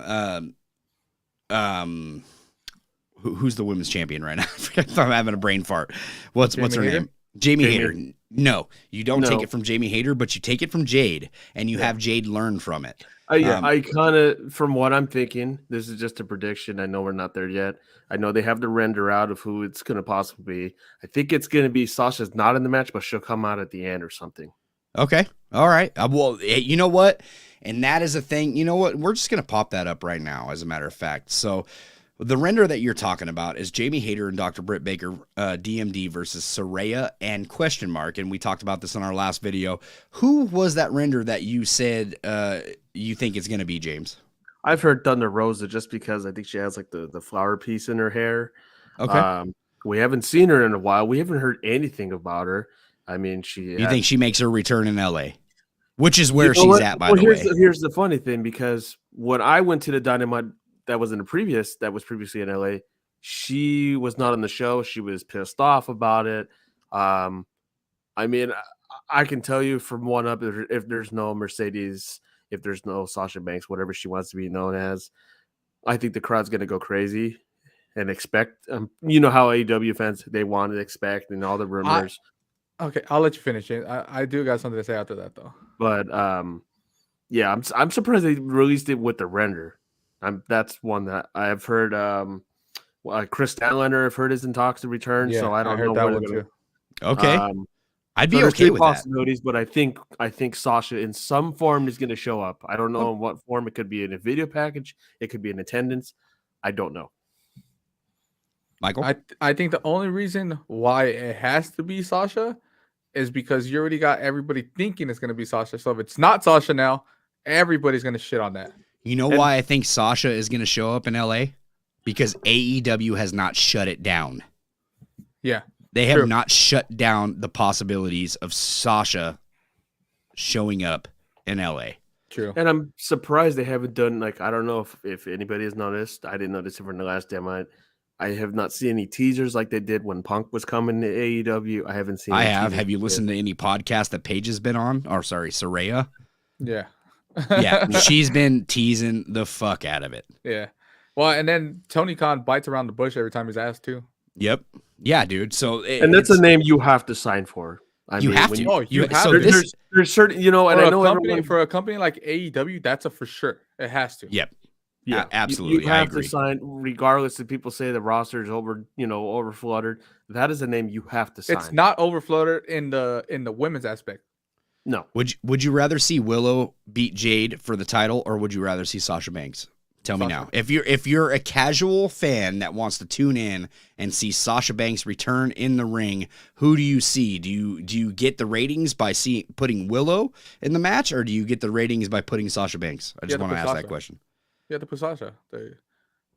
who's the women's champion right now? If I'm having a brain fart. What's her name? Jamie Hayter. No, you don't take it from Jamie Hayter, but you take it from Jade, and you have Jade learn from it. I kind of, from what I'm thinking, this is just a prediction. I know we're not there yet. I know they have the render out of who it's going to possibly be. I think it's going to be Sasha's not in the match, but she'll come out at the end or something. Okay. All right. Well, you know what? And that is a thing. You know what? We're just going to pop that up right now, as a matter of fact. So the render that you're talking about is Jamie Hayter and Dr. Britt Baker, DMD versus Saraya and question mark. And we talked about this in our last video. Who was that render that you said you think it's going to be, James? I've heard Thunder Rosa just because I think she has like the flower piece in her hair. Okay. We haven't seen her in a while. We haven't heard anything about her. I mean, you think she makes her return in LA, which is where she's at, by the way. Here's the funny thing, because when I went to the Dynamite that was previously in LA, she was not on the show. She was pissed off about it. I mean, I can tell you from one up, if there's no Mercedes, if there's no Sasha Banks, whatever she wants to be known as, I think the crowd's going to go crazy and expect. You know how AEW fans, they want to expect, and all the rumors. Okay, I'll let you finish it. I do got something to say after that, though. But yeah, I'm surprised they released it with the render. That's one that I've heard. Chris Stanlander, I've heard, is in talks to return. Yeah, so I don't know that what one too. Okay. I'd be okay with possibilities, that. But I think Sasha in some form is going to show up. I don't know in what form. It could be in a video package. It could be in attendance. I don't know. Michael? I think the only reason why it has to be Sasha is because you already got everybody thinking it's going to be Sasha. So if it's not Sasha now, everybody's going to shit on that. You know why I think Sasha is going to show up in LA? Because AEW has not shut it down. Yeah. They have not shut down the possibilities of Sasha showing up in LA. True. And I'm surprised they haven't done, like, I don't know if anybody has noticed. I didn't notice it from the last Dynamite. I have not seen any teasers like they did when Punk was coming to AEW. I haven't seen. I have. Have you listened to any podcast that Paige has been on? Or sorry, Saraya? Yeah. Yeah, she's been teasing the fuck out of it. Yeah. Well, and then Tony Khan bites around the bush every time he's asked to. Yep. Yeah, dude. So and that's a name you have to sign for. You have to. You have to. There's certain, you know, and I know for a company like AEW, that's a for sure. It has to. Yep. Yeah, absolutely. You have to sign, regardless if people say the roster is overfluttered. That is a name you have to sign. It's not overfluttered in the women's aspect. No. Would you rather see Willow beat Jade for the title, or would you rather see Sasha Banks? Tell me now. If you're a casual fan that wants to tune in and see Sasha Banks return in the ring, who do you see? Do you get the ratings by putting Willow in the match, or do you get the ratings by putting Sasha Banks? I just want to ask that question. You have to put Sasha.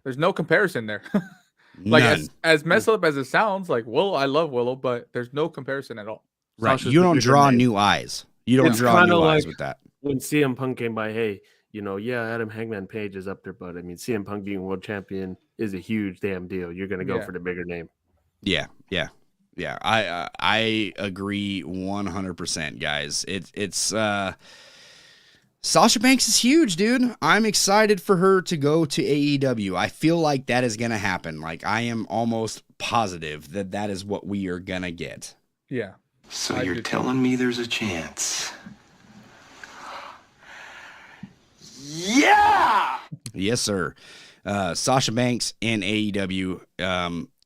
There's no comparison there. Like as messed up as it sounds, like Willow, I love Willow, but there's no comparison at all. Right. Sasha's you don't draw new eyes. You don't draw new eyes with that. When CM Punk came by, hey, Adam Hangman Page is up there, but I mean, CM Punk being world champion is a huge damn deal. You're going to go for the bigger name. Yeah. I agree 100%, guys. It's Sasha Banks is huge, dude. I'm excited for her to go to AEW. I feel like that is going to happen. Like, I am almost positive that is what we are going to get. Yeah. So you're telling me there's a chance? Yeah! Yes, sir. Sasha Banks in AEW.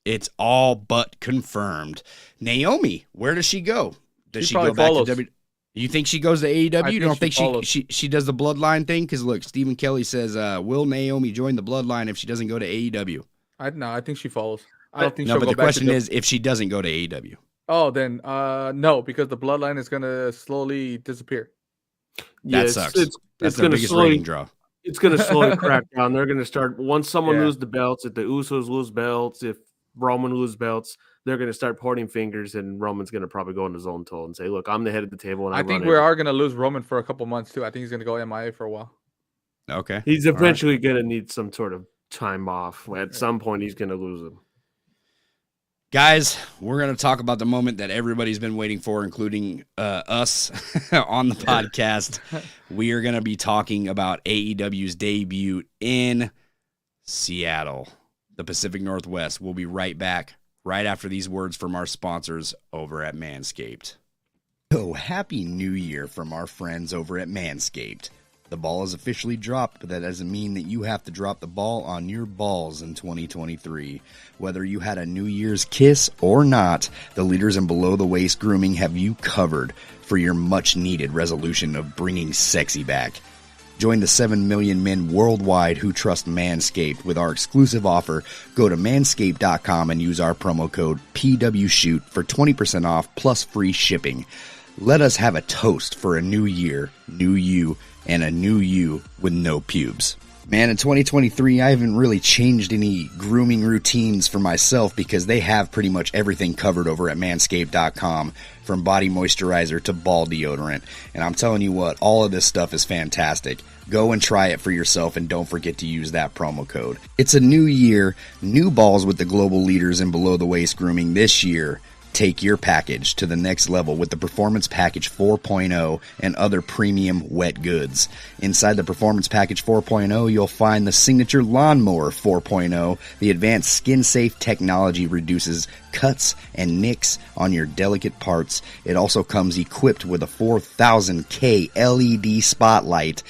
It's all but confirmed. Naomi, where does she go? Does she go back to WWE? You think she goes to AEW? You don't think she does the bloodline thing? Because look, Stephen Kelly says, will Naomi join the bloodline if she doesn't go to AEW? I think she follows. I don't think no, but the question is if she doesn't go to AEW. Oh, then no, because the bloodline is going to slowly disappear. That sucks. That's the biggest rating draw. It's going to slowly crack down. They're going to start, once someone loses the belts, if the Usos lose belts, if Roman loses belts, they're going to start pointing fingers, and Roman's going to probably go into zone toe and say, "Look, I'm the head of the table." And I think we are going to lose Roman for a couple months too. I think he's going to go MIA for a while. Okay. He's eventually going to need some sort of time off. At some point, he's going to lose him. Guys, we're going to talk about the moment that everybody's been waiting for, including us on the podcast. We are going to be talking about AEW's debut in Seattle, the Pacific Northwest. We'll be right back right after these words from our sponsors over at Manscaped. Oh, Happy New Year from our friends over at Manscaped. The ball is officially dropped, but that doesn't mean that you have to drop the ball on your balls in 2023. Whether you had a New Year's kiss or not, the leaders in below-the-waist grooming have you covered for your much-needed resolution of bringing sexy back. Join the 7 million men worldwide who trust Manscaped with our exclusive offer. Go to manscaped.com and use our promo code PWShoot for 20% off plus free shipping. Let us have a toast for a new year, new you, and a new you with no pubes. Man, in 2023, I haven't really changed any grooming routines for myself because they have pretty much everything covered over at manscaped.com, from body moisturizer to ball deodorant. And I'm telling you what, all of this stuff is fantastic. Go and try it for yourself, and don't forget to use that promo code. It's a new year, new balls with the global leaders in below-the-waist grooming this year. Take your package to the next level with the Performance Package 4.0 and other premium wet goods. Inside the Performance Package 4.0, you'll find the Signature Lawnmower 4.0. The advanced skin-safe technology reduces cuts and nicks on your delicate parts. It also comes equipped with a 4000K LED spotlight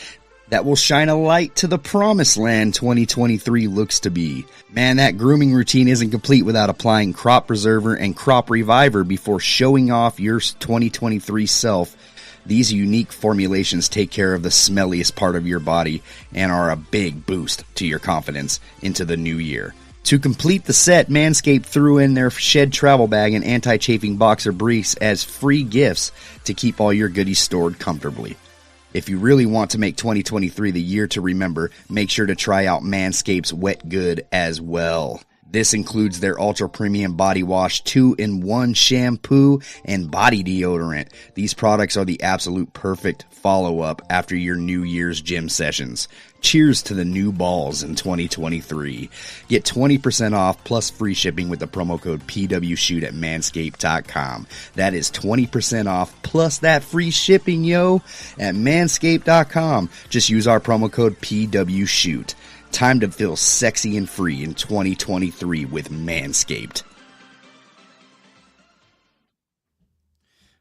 that will shine a light to the promised land 2023 looks to be. Man, that grooming routine isn't complete without applying Crop Preserver and Crop Reviver before showing off your 2023 self. These unique formulations take care of the smelliest part of your body and are a big boost to your confidence into the new year. To complete the set, Manscaped threw in their shed travel bag and anti-chafing boxer briefs as free gifts to keep all your goodies stored comfortably. If you really want to make 2023 the year to remember, make sure to try out Manscaped's Wet Good as well. This includes their Ultra Premium Body Wash 2-in-1 shampoo and body deodorant. These products are the absolute perfect follow-up after your New Year's gym sessions. Cheers to the new balls in 2023. Get 20% off plus free shipping with the promo code PWShoot at manscaped.com. That is 20% off plus that free shipping, yo, at manscaped.com. Just use our promo code PWShoot. Time to feel sexy and free in 2023 with Manscaped.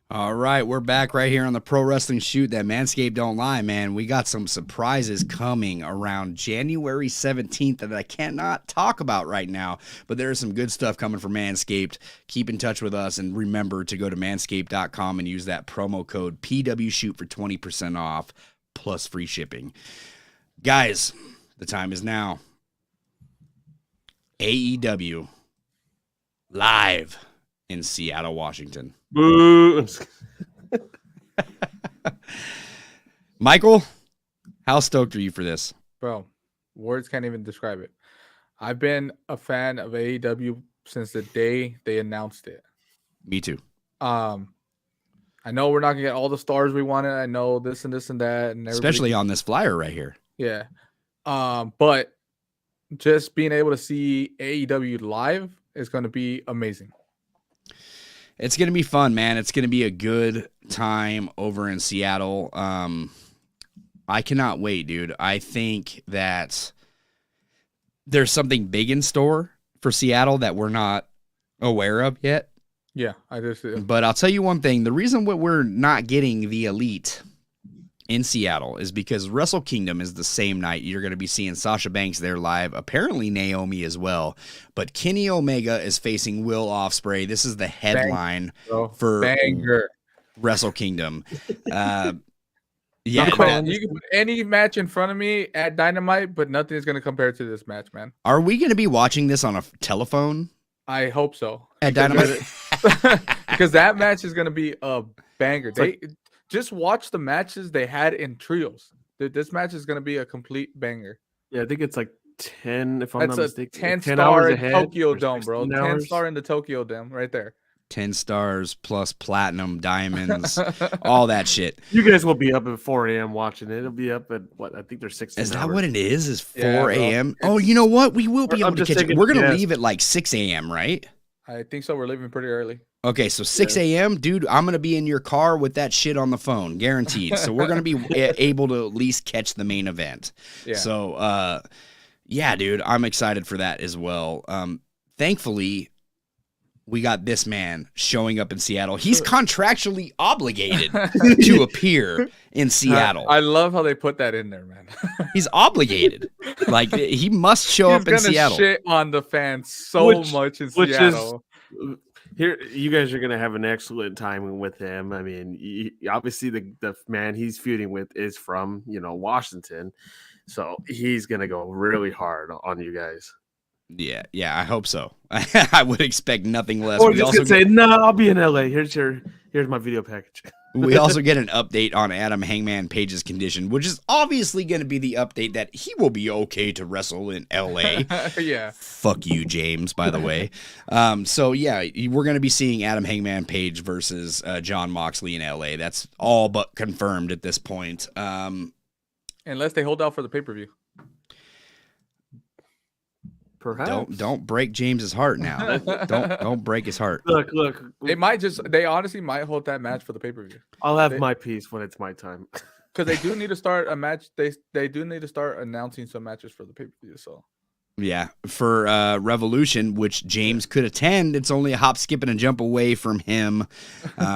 All right, we're back right here on the Pro Wrestling Shoot that Manscaped don't lie, man. We got some surprises coming around January 17th that I cannot talk about right now, but there is some good stuff coming from Manscaped. Keep in touch with us, and remember to go to manscaped.com and use that promo code PWShoot for 20% off plus free shipping. Guys, the time is now. AEW live in Seattle, Washington. Boo. Michael, how stoked are you for this? Bro, words can't even describe it. I've been a fan of AEW since the day they announced it. Me too. I know we're not gonna get all the stars we wanted. I know this and this and that, and especially on this flyer right here. Yeah. But just being able to see AEW live is going to be amazing. It's going to be fun, man. It's going to be a good time over in Seattle. I cannot wait, dude. I think that there's something big in store for Seattle that we're not aware of yet. Yeah, I just. But I'll tell you one thing. The reason why we're not getting the Elite in Seattle is because Wrestle Kingdom is the same night. You're going to be seeing Sasha Banks there live, apparently Naomi as well. But Kenny Omega is facing Will Ospreay. This is the headline for Wrestle Kingdom. Yeah, you can put any match in front of me at Dynamite, but nothing is going to compare to this match, man. Are we going to be watching this on a telephone? I hope so. At Dynamite? Because that match is going to be a banger. Just watch the matches they had in trios. This match is going to be a complete banger. Yeah, I think it's like 10, if I'm not That's a mistaken. 10 hours star ahead. Tokyo or Dome, bro. 16 10 hours. star in the Tokyo Dome, right there. 10 stars plus platinum, diamonds, all that shit. You guys will be up at 4 a.m. watching it. It'll be up at what? I think there's 16 Is that hours. what it is? Is 4 Yeah, bro. a.m.? Oh, you know what? We will be I'm able to just catch it. taking We're going to a guess. leave at like 6 a.m., right? I think so. We're leaving pretty early. Okay, so 6 a.m., dude, I'm going to be in your car with that shit on the phone, guaranteed. So we're going to be able to at least catch the main event. Yeah. So, yeah, dude, I'm excited for that as well. Thankfully, we got this man showing up in Seattle. He's contractually obligated to appear in Seattle. I love how they put that in there, man. He's obligated. Like, he must show up in Seattle. He's gonna shit on the fans so much in Seattle. Here, you guys are gonna have an excellent time with him. I mean, obviously the man he's feuding with is from Washington, so he's gonna go really hard on you guys. Yeah, I hope so. I would expect nothing less. Or just say, no, I'll be in LA. Here's my video package. We also get an update on Adam Hangman Page's condition, which is obviously going to be the update that he will be okay to wrestle in LA. Yeah. Fuck you, James, by the way. So, yeah, we're going to be seeing Adam Hangman Page versus John Moxley in LA. That's all but confirmed at this point. Unless they hold out for the pay-per-view. Perhaps. Don't break James's heart now. don't break his heart. Look. They honestly might hold that match for the pay-per-view. I'll have my piece when it's my time. Because they do need to start a match. They do need to start announcing some matches for the pay-per-view. So yeah, for Revolution, which James could attend, it's only a hop, skip, and a jump away from him.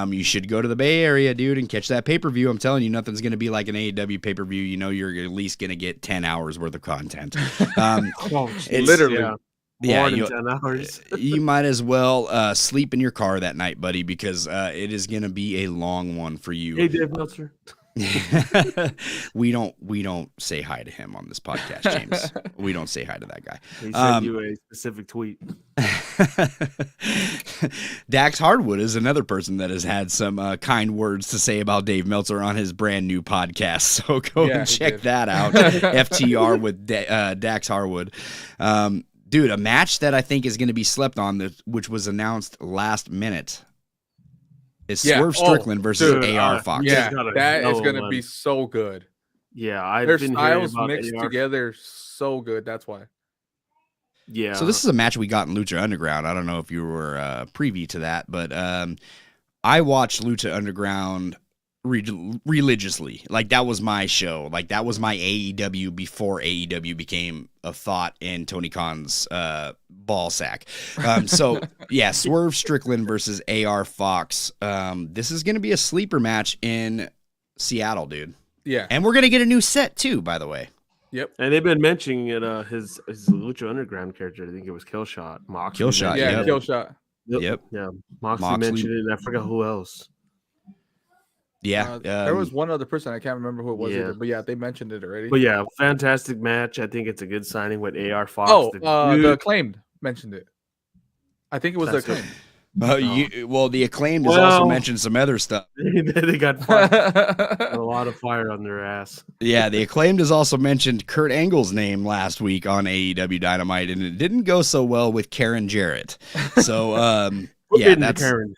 You should go to the Bay Area, dude, and catch that pay-per-view. I'm telling you, nothing's going to be like an AEW pay-per-view. You know, you're at least going to get 10 hours worth of content. it's literally. More than 10 hours. You might as well sleep in your car that night, buddy, because it is going to be a long one for you. Hey, Dave Meltzer. we don't say hi to him on this podcast, James. We don't say hi to that guy. He sent you a specific tweet. Dax Hardwood is another person that has had some kind words to say about Dave Meltzer on his brand new podcast. So go and check that out. FTR with Dax Hardwood. Dude, a match that I think is going to be slept on, which was announced last minute, is Swerve Strickland versus AR Fox. Yeah, that is going to be so good. Yeah, their styles mixed together so good. That's why. Yeah. So this is a match we got in Lucha Underground. I don't know if you were privy to that, but I watched Lucha Underground religiously. Like, that was my show. Like, that was my AEW before AEW became a thought in Tony Khan's ball sack. So yeah, Swerve Strickland versus AR Fox. This is going to be a sleeper match in Seattle, dude. Yeah. And we're going to get a new set too, by the way. Yep. And they've been mentioning it, his Lucha Underground character. I think it was Killshot. Moxley. Killshot. Yeah, Yep. Killshot. Yep. Yeah. Moxley mentioned it, and I forgot who else. Yeah. There was one other person. I can't remember who it was Yeah. either. But yeah, they mentioned it already. But yeah, fantastic match. I think it's a good signing with AR Fox. Oh, the Acclaimed mentioned it. I think it was the Acclaimed. The Acclaimed has also mentioned some other stuff. They got a lot of fire on their ass. Yeah, the Acclaimed has also mentioned Kurt Angle's name last week on AEW Dynamite, and it didn't go so well with Karen Jarrett. So, yeah, that's Karen.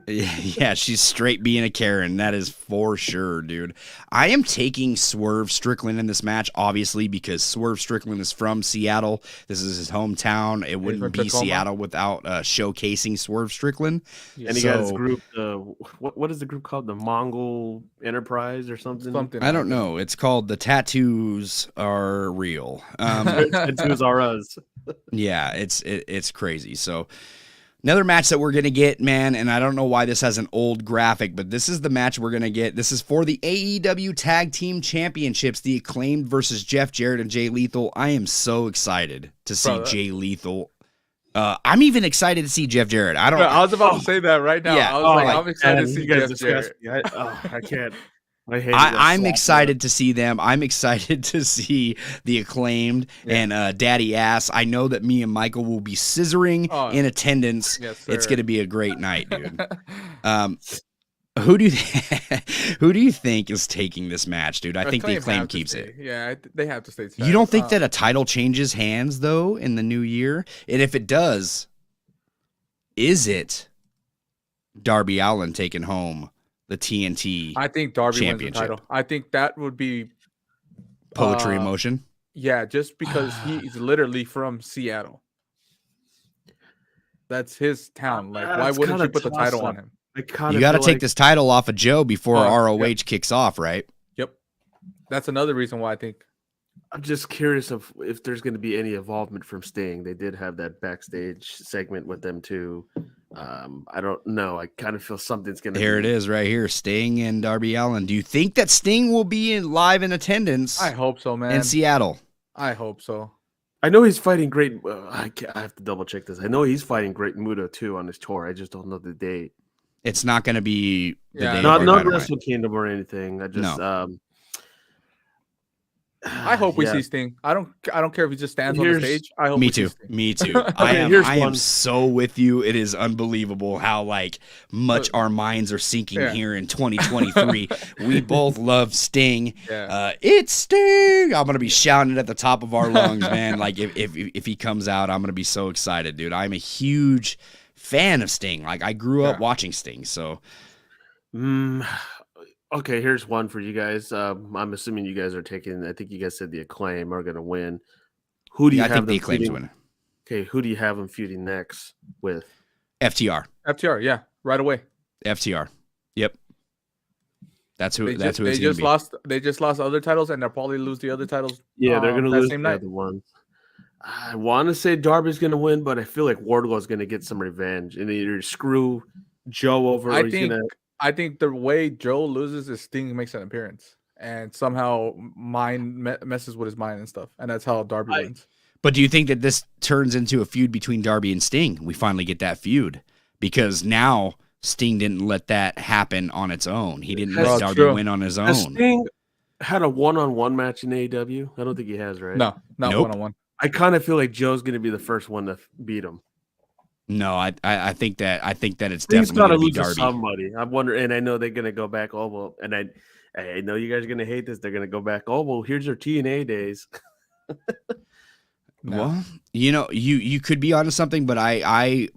Yeah, she's straight being a Karen. That is for sure, dude. I am taking Swerve Strickland in this match, obviously, because Swerve Strickland is from Seattle. This is his hometown. It wouldn't be Seattle without showcasing Swerve Strickland. And he got his group. What is the group called? The Mongol Enterprise or something? I don't know. It's called The Tattoos Are Real. Tattoos Are Us. Yeah, it's crazy. So, another match that we're going to get, man, and I don't know why this has an old graphic, but this is the match we're going to get. This is for the AEW Tag Team Championships, the Acclaimed versus Jeff Jarrett and Jay Lethal. I am so excited to see Jay Lethal. I'm even excited to see Jeff Jarrett. I was about to say that right now. Yeah. I'm excited to see Jeff Jarrett. I can't. I'm excited to see them. I'm excited to see the Acclaimed and Daddy Ass. I know that me and Michael will be scissoring in attendance. Yes, it's going to be a great night, dude. Who do you who do you think is taking this match, dude? I think the Acclaim have to keeps stay. it. Yeah, they have to stay. You don't think that a title changes hands though in the new year? And if it does, is it Darby Allin taking home the TNT? I think Darby wins the championship? title. I think that would be Poetry in motion. Yeah, just because he's literally from Seattle. That's his town. Like, why wouldn't you put the title on him? You got to take this title off of Joe before ROH kicks off, right? Yep. That's another reason why I think. I'm just curious if there's going to be any involvement from Sting. They did have that backstage segment with them too. I don't know. I kind of feel something's going to. Here it is, right here. Sting and Darby Allin. Do you think that Sting will be live in attendance? I hope so, man. In Seattle. I hope so. I know he's fighting Great. I have to double check this. I know he's fighting Great Muta too on his tour. I just don't know the date. It's not going to be the day. Not Wrestle Kingdom or anything. I just I hope we see Sting. I don't care if he just stands on the stage. I hope Me too. I am so with you. It is unbelievable how much our minds are sinking here in 2023. We both love Sting. Yeah. It's Sting. I'm gonna be shouting it at the top of our lungs, man. If he comes out, I'm gonna be so excited, dude. I'm a huge fan of Sting. I grew up watching Sting, so. Okay, here's one for you guys. I'm assuming you guys are taking. I think you guys said the Acclaim are going to win. Who do you have? I think the Acclaim's winning. Okay, who do you have them feuding next with? FTR. FTR, yeah, right away. FTR. Yep. That's who. That's who. They just lost. They just lost other titles, and they'll probably lose the other titles. Yeah, they're going to lose the other ones. I want to say Darby's going to win, but I feel like Wardlow's going to get some revenge and either screw Joe over. I think the way Joe loses is Sting makes an appearance and somehow messes with his mind and stuff. And that's how Darby wins. But do you think that this turns into a feud between Darby and Sting? We finally get that feud because now Sting didn't let that happen on its own. He didn't let Darby win on his own. Has Sting had a one-on-one match in AEW? I don't think he has, right? No, not one-on-one. I kind of feel like Joe's going to be the first one to beat him. No, I think that it's definitely going to be Darby. Somebody. I'm wondering, and I know they're going to go back. Oh well, and I know you guys are going to hate this. They're going to go back. Oh well, here's your TNA days. Well, you could be onto something, but I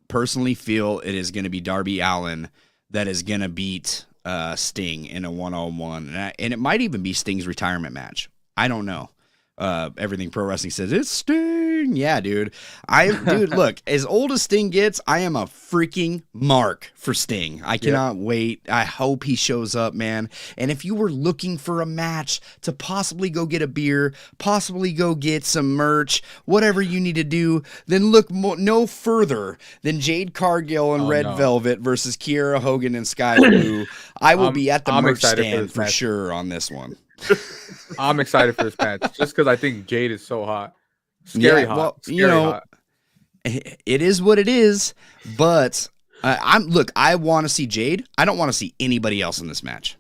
personally feel it is going to be Darby Allin that is going to beat Sting in a 1-on-1, and it might even be Sting's retirement match. I don't know. Everything Pro Wrestling says it's Sting. Yeah, dude. Look, as old as Sting gets, I am a freaking mark for Sting. I cannot wait. I hope he shows up, man. And if you were looking for a match to possibly go get a beer, possibly go get some merch, whatever you need to do, then look no further than Jade Cargill and Red Velvet versus Kiera Hogan and Sky Blue. I will be at the merch stand for sure on this one. I'm excited for this match just because I think Jade is so hot. Scary hot. Well, hot. It is what it is, but I want to see Jade. I don't want to see anybody else in this match.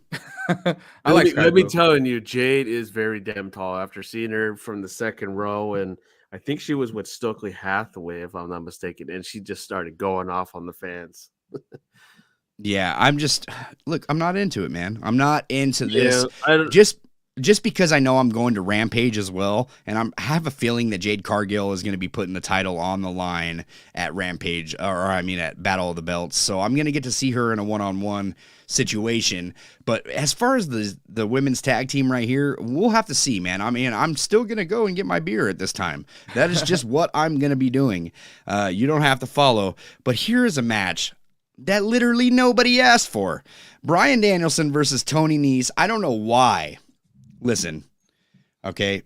Let me telling you, Jade is very damn tall. After seeing her from the second row, and I think she was with Stokely Hathaway, if I'm not mistaken, and she just started going off on the fans. Yeah, I'm not into it, man. I'm not into this. Just because I know I'm going to Rampage as well, and I have a feeling that Jade Cargill is going to be putting the title on the line at Rampage, at Battle of the Belts. So I'm going to get to see her in a 1-on-1 situation. But as far as the women's tag team right here, we'll have to see, man. I'm still going to go and get my beer at this time. That is just what I'm going to be doing. You don't have to follow. But here is a match that literally nobody asked for. Bryan Danielson versus Tony Nese. I don't know why. Listen, okay,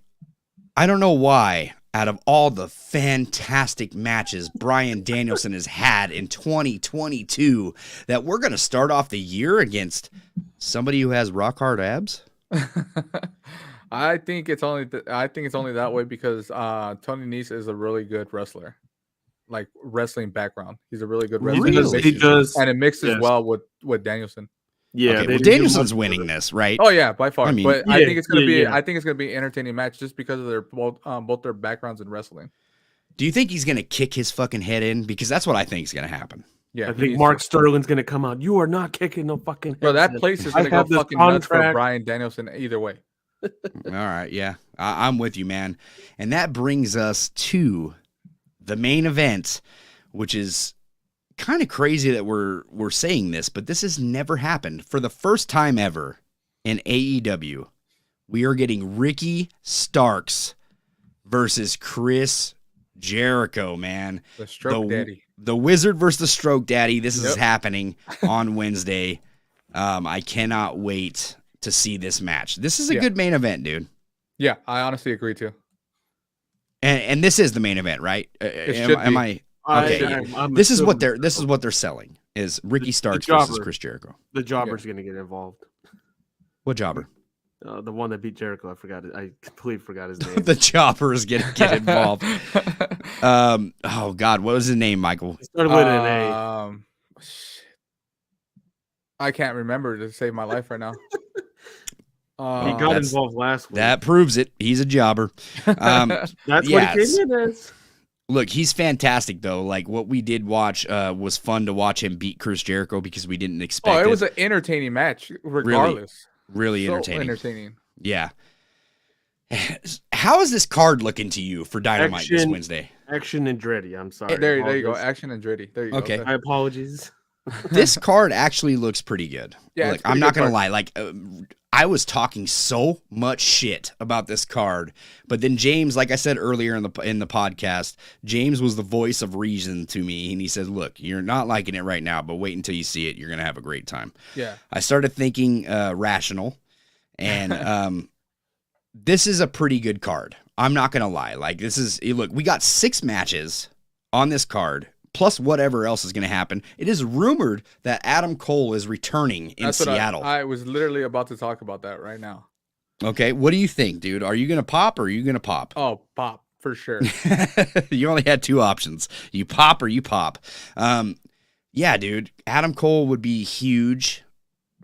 I don't know why out of all the fantastic matches Bryan Danielson has had in 2022 that we're going to start off the year against somebody who has rock hard abs. I think it's only that way because Tony Nese is a really good wrestler, like wrestling background. He's a really good wrestler. Really? He does, and it mixes well with Danielson. Yeah, okay, Danielson's winning this, right? Oh yeah, by far. I think it's gonna be. I think it's gonna be an entertaining match just because of their both their backgrounds in wrestling. Do you think he's gonna kick his fucking head in? Because that's what I think is gonna happen. Yeah, I think Mark Sterling's gonna come out. You are not kicking no fucking. Bro, that place is gonna go fucking nuts for Bryan Danielson either way. All right, yeah, I'm with you, man. And that brings us to the main event, which is kind of crazy that we're saying this, but this has never happened. For the first time ever in AEW, we are getting Ricky Starks versus Chris Jericho, man. The Stroke Daddy. The Wizard versus the Stroke Daddy. This is happening on Wednesday. I cannot wait to see this match. This is a good main event, dude. Yeah, I honestly agree too. And this is the main event, right? Am I okay? This is what they're selling is Ricky Starks versus Chris Jericho. The jobber's going to get involved. What jobber? The one that beat Jericho. I forgot it. I completely forgot his name. The jobber is going to get involved. Oh God, what was his name, Michael? It started with an A. Shit. I can't remember to save my life right now. He got involved last week. That proves it. He's a jobber. That's what he came in as. Look, he's fantastic, though. Like, what we did watch was fun to watch him beat Chris Jericho because we didn't expect it. It was an entertaining match, regardless. Really so entertaining. Yeah. How is this card looking to you for Dynamite this Wednesday? Action and Andretti. I'm sorry. There you go. Action and Andretti. There you go. Okay. My apologies. This card actually looks pretty good. Yeah, like, I'm not going to lie. Like, I was talking so much shit about this card, but then James, like I said earlier in the podcast, James was the voice of reason to me, and he says, "Look, you're not liking it right now, but wait until you see it. You're gonna have a great time." Yeah. I started thinking rational, and this is a pretty good card. I'm not gonna lie. Like, look, we got 6 matches on this card, plus whatever else is going to happen. It is rumored that Adam Cole is returning in Seattle. I was literally about to talk about that right now. Okay, what do you think, dude? Are you going to pop or are you going to pop? Oh, pop, for sure. You only had 2 options. You pop or you pop. Yeah, dude, Adam Cole would be huge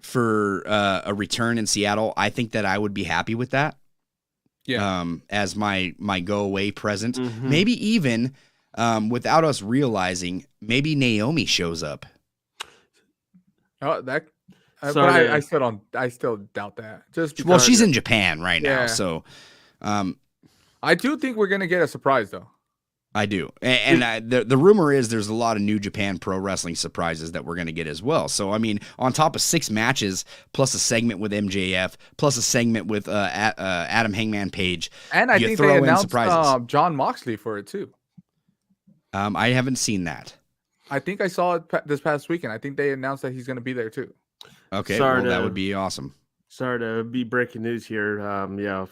for a return in Seattle. I think that I would be happy with that. Yeah. As my go-away present. Mm-hmm. Maybe even... without us realizing, maybe Naomi shows up. Oh, that. But I still doubt that. Well, she's in Japan right now, so. I do think we're gonna get a surprise, though. I do, and the rumor is there's a lot of New Japan Pro Wrestling surprises that we're gonna get as well. So I mean, on top of 6 matches, plus a segment with MJF, plus a segment with Adam Hangman Page, and I think they announced John Moxley for it too. I haven't seen that. I think I saw it this past weekend. I think they announced that he's going to be there too. Okay, that would be awesome. Sorry to be breaking news here.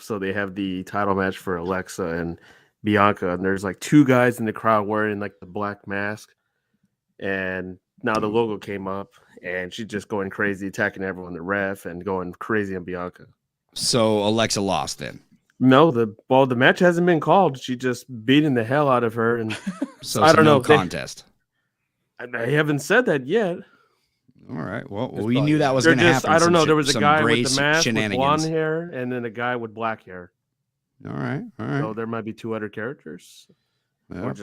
So they have the title match for Alexa and Bianca, and there's like 2 guys in the crowd wearing like the black mask, and now the logo came up, and she's just going crazy, attacking everyone, the ref, and going crazy on Bianca. So Alexa lost then. No, the match hasn't been called. She just beating the hell out of her, and so I don't know contest. I haven't said that yet. All right. Well, we knew that was going to happen. I don't know. There was a guy with the mask with blonde hair, and then a guy with black hair. All right. So there might be 2 other characters.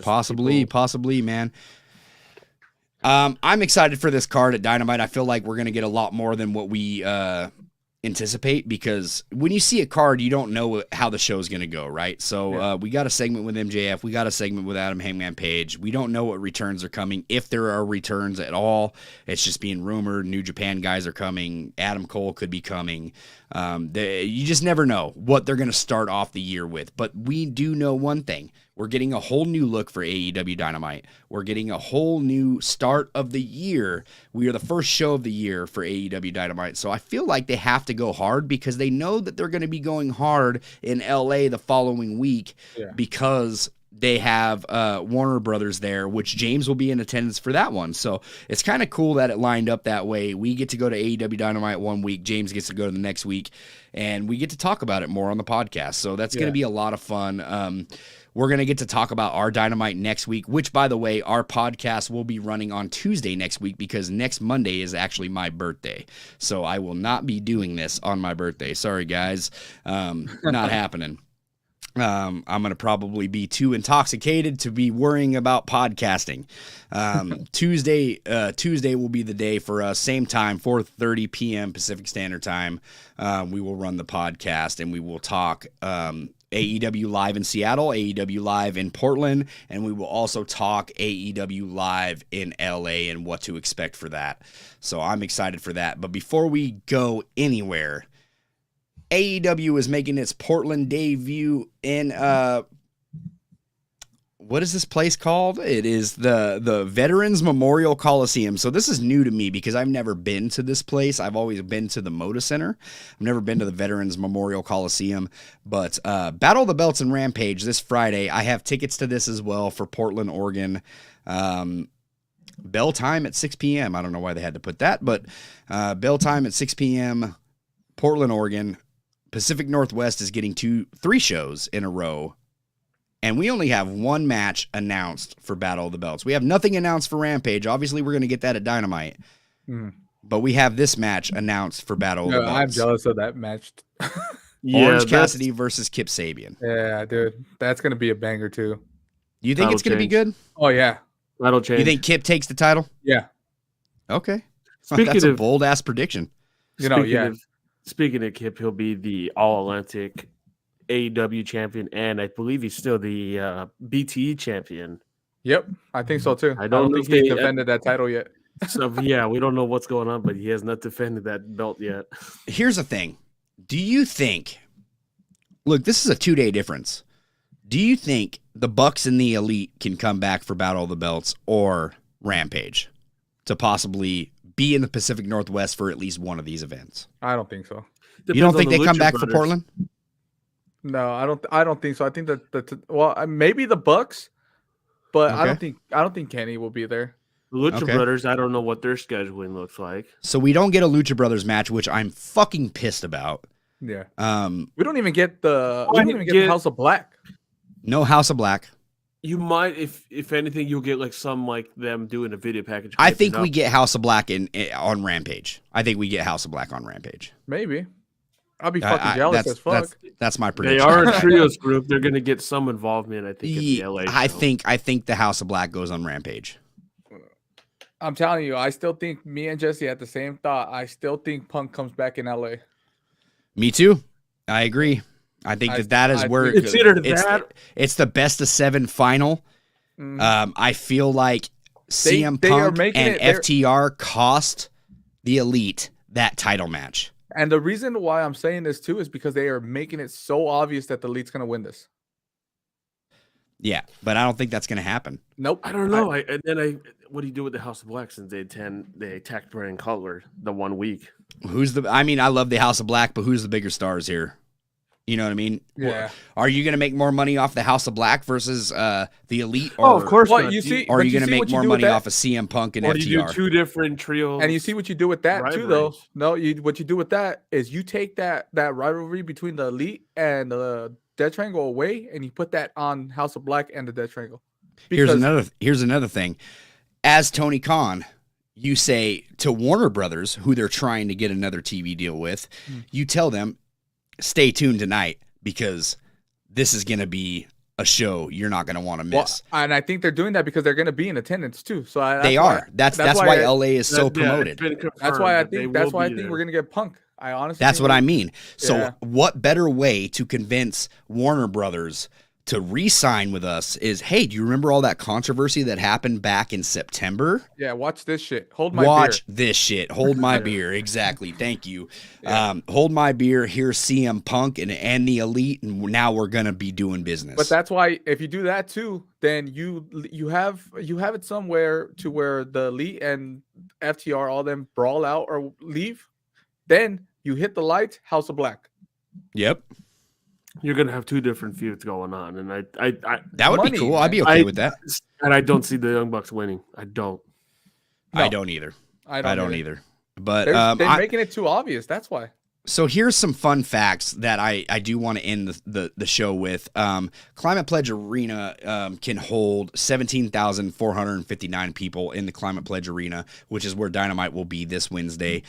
Possibly, man. I'm excited for this card at Dynamite. I feel like we're going to get a lot more than what we anticipate, because when you see a card, you don't know how the show's going to go, right? So we got a segment with MJF. We got a segment with Adam Hangman Page. We don't know what returns are coming, if there are returns at all. It's just being rumored. New Japan guys are coming. Adam Cole could be coming. You just never know what they're going to start off the year with. But we do know one thing. We're getting a whole new look for AEW Dynamite. We're getting a whole new start of the year. We are the first show of the year for AEW Dynamite. So I feel like they have to go hard, because they know that they're going to be going hard in LA the following week, because they have Warner Brothers there, which James will be in attendance for that one. So it's kind of cool that it lined up that way. We get to go to AEW Dynamite one week. James gets to go to the next week, and we get to talk about it more on the podcast. So that's going to be a lot of fun. We're going to get to talk about our Dynamite next week, which, by the way, our podcast will be running on Tuesday next week, because next Monday is actually my birthday. So I will not be doing this on my birthday. Sorry, guys. Not happening. I'm going to probably be too intoxicated to be worrying about podcasting. Tuesday will be the day for us. Same time, 4:30 p.m. Pacific Standard Time. We will run the podcast and we will talk AEW Live in Seattle, AEW Live in Portland, and we will also talk AEW Live in LA and what to expect for that. So I'm excited for that. But before we go anywhere, AEW is making its Portland debut in what is this place called? It is the Veterans Memorial Coliseum. So this is new to me because I've never been to this place. I've always been to the Moda Center. I've never been to the Veterans Memorial Coliseum. But Battle of the Belts and Rampage this Friday. I have tickets to this as well for Portland, Oregon. Bell time at 6 p.m. I don't know why they had to put that, but bell time at 6 p.m. Portland, Oregon. Pacific Northwest is getting 3 shows in a row, and we only have one match announced for Battle of the Belts. We have nothing announced for Rampage. Obviously, we're going to get that at Dynamite, but we have this match announced for Battle of the Belts. I'm jealous of that match. Orange Cassidy versus Kip Sabian. Yeah, dude, that's going to be a banger too. You think it's going to be good? Oh yeah, that'll change. You think Kip takes the title? Yeah. Okay, that's a bold ass prediction. Speaking of Kip, he'll be the All-Atlantic AEW champion, and I believe he's still the BTE champion. Yep, I think so too. I don't think he's defended that title yet. So yeah, we don't know what's going on, but he has not defended that belt yet. Here's the thing. Do you think, look, this is a 2-day difference. Do you think the Bucks and the Elite can come back for Battle of the Belts or Rampage to possibly be in the Pacific Northwest for at least one of these events? I don't think so. You don't think they come back for Portland? No, I don't think so. I think that maybe the Bucks, but Okay. I don't think Kenny will be there. The Lucha Brothers, I don't know what their scheduling looks like. So we don't get a Lucha Brothers match, which I'm fucking pissed about. Yeah. We don't even get the House of Black. No House of Black. You might, if anything, you'll get like some like them doing a video package. I think we get House of Black on Rampage. I think we get House of Black on Rampage. Maybe. I'll be fucking jealous as fuck. That's my prediction. They are a trios group. They're going to get some involvement, I think, in the LA show. I think the House of Black goes on Rampage. I'm telling you, I still think me and Jesse had the same thought. I still think Punk comes back in LA. Me too. I agree. I think that is where it's either that. It's the best of 7 final. I feel like CM Punk and FTR cost the Elite that title match. And the reason why I'm saying this too is because they are making it so obvious that the Elite's going to win this. Yeah, but I don't think that's going to happen. Nope. I don't know. What do you do with the House of Black since they attacked Brandon Cutler the 1 week? I love the House of Black, but who's the bigger stars here? You know what I mean? Yeah. Are you going to make more money off the House of Black versus the Elite? Or, of course. Or are you going to make more money off of CM Punk and FTR? You do 2 different trios. And you see what you do with that too, though. No, what you do with that is you take that rivalry between the Elite and the Death Triangle away, and you put that on House of Black and the Death Triangle. Here's another thing. As Tony Khan, you say to Warner Brothers, who they're trying to get another TV deal with, you tell them, stay tuned tonight because this is going to be a show you're not going to want to miss. Well, and I think they're doing that because they're going to be in attendance too. So That's why LA is so promoted. That's why I think we're going to get Punk. I honestly. That's what I mean. So what better way to convince Warner Brothers to re-sign with us is, hey, do you remember all that controversy that happened back in September? Yeah, watch this shit. Hold my beer. Exactly. Thank you. Yeah. Hold my beer. Here's CM Punk and the Elite, and now we're gonna be doing business. But that's why if you do that too, then you have it somewhere to where the Elite and FTR all them brawl out or leave. Then you hit the lights, House of Black. Yep. You're gonna have 2 different feuds going on, and I that would be cool. I'd be okay with that. And I don't see the Young Bucks winning. I don't. No. I don't either. I don't either. But they're making it too obvious. That's why. So here's some fun facts that I do want to end the show with. Climate Pledge Arena can hold 17,459 people in the Climate Pledge Arena, which is where Dynamite will be this Wednesday.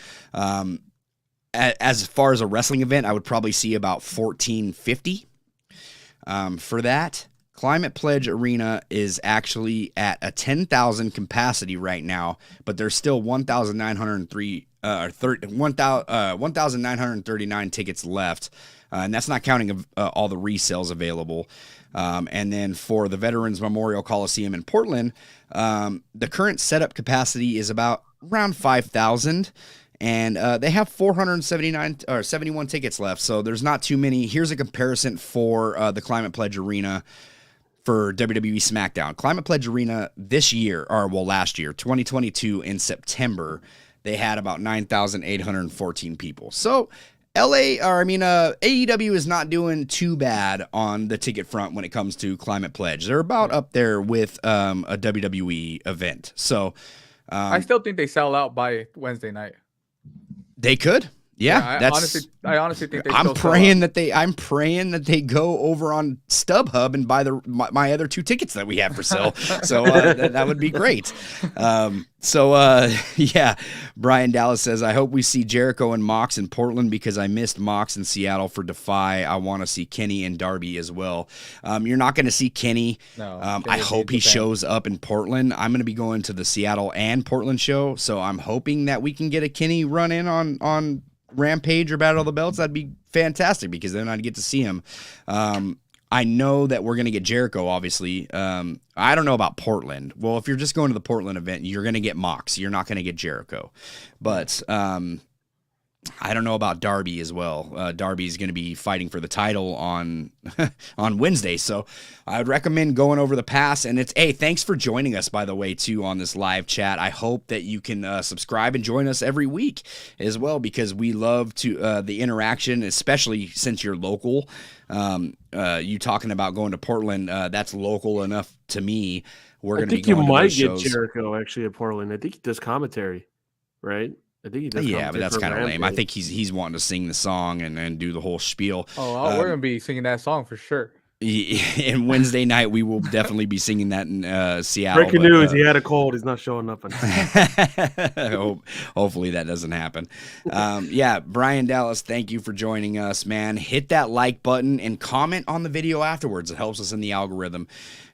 As far as a wrestling event, I would probably see about 1,450. For that, Climate Pledge Arena is actually at a 10,000 capacity right now, but there's still 1,939 tickets left, and that's not counting all the resales available. And then for the Veterans Memorial Coliseum in Portland, the current setup capacity is around 5,000. And they have 71 tickets left, so there's not too many. Here's a comparison for the Climate Pledge Arena for WWE SmackDown. Climate Pledge Arena this year, last year, 2022 in September, they had about 9,814 people. So AEW is not doing too bad on the ticket front when it comes to Climate Pledge. They're about up there with a WWE event. So I still think they sell out by Wednesday night. They could. Yeah, I honestly think they. I'm praying that they go over on StubHub and buy my other 2 tickets that we have for sale. So that would be great. Yeah, Brian Dallas says, I hope we see Jericho and Mox in Portland because I missed Mox in Seattle for Defy. I want to see Kenny and Darby as well. You're not going to see Kenny. No, I hope he shows up in Portland. I'm going to be going to the Seattle and Portland show, so I'm hoping that we can get a Kenny run in on Rampage or Battle of the Belts. That'd be fantastic because then I'd get to see him. I know that we're going to get Jericho, obviously. I don't know about Portland. Well, if you're just going to the Portland event, you're going to get Mox. You're not going to get Jericho. But I don't know about Darby as well. Darby's going to be fighting for the title on on Wednesday, so I would recommend going over the pass. And thanks for joining us, by the way, too, on this live chat. I hope that you can subscribe and join us every week as well, because we love to the interaction, especially since you're local. You talking about going to Portland? That's local enough to me. We're going to be going to those shows. You might get Jericho actually at Portland. I think he does commentary, right? I think he does. Yeah, but that's kind of lame. I think he's wanting to sing the song and do the whole spiel. Oh, we're gonna be singing that song for sure. And Wednesday night we will definitely be singing that in Seattle. Breaking news: he had a cold. He's not showing up. Hopefully that doesn't happen. Yeah, Brian Dallas, thank you for joining us, man. Hit that like button and comment on the video afterwards. It helps us in the algorithm.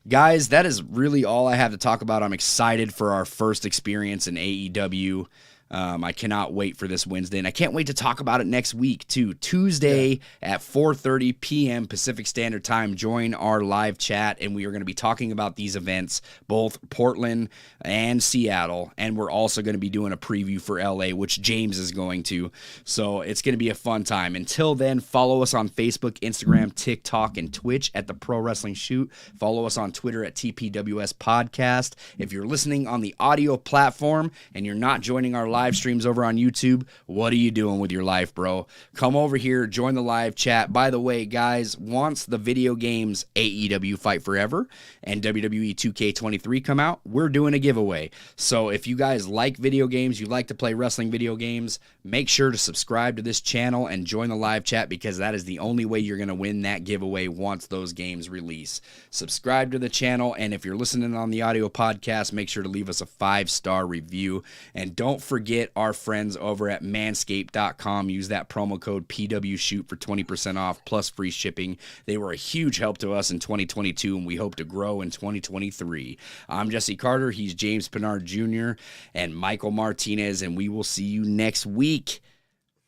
Guys, that is really all I have to talk about. I'm excited for our first experience in AEW. I cannot wait for this Wednesday, and I can't wait to talk about it next week, too. Tuesday at 4:30 p.m. Pacific Standard Time. Join our live chat, and we are going to be talking about these events, both Portland and Seattle, and we're also going to be doing a preview for LA, which James is going to, so it's going to be a fun time. Until then, follow us on Facebook, Instagram, TikTok, and Twitch at The Pro Wrestling Shoot. Follow us on Twitter at TPWS Podcast. If you're listening on the audio platform and you're not joining our live streams over on YouTube, what are you doing with your life, bro? Come over here, join the live chat. By the way, guys, once the video games AEW Fight Forever and WWE 2K23 come out, we're doing a giveaway. So if you guys like video games, you like to play wrestling video games, make sure to subscribe to this channel and join the live chat, because that is the only way you're going to win that giveaway once those games release. Subscribe to the channel, and if you're listening on the audio podcast, make sure to leave us a 5-star review. And don't forget our friends over at Manscaped.com. Use that promo code PWShoot for 20% off plus free shipping. They were a huge help to us in 2022, and we hope to grow in 2023. I'm Jesse Carter. He's James Pinard Jr. and Michael Martinez, and we will see you next week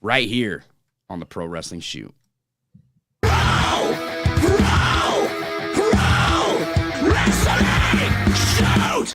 right here on the Pro Wrestling Shoot.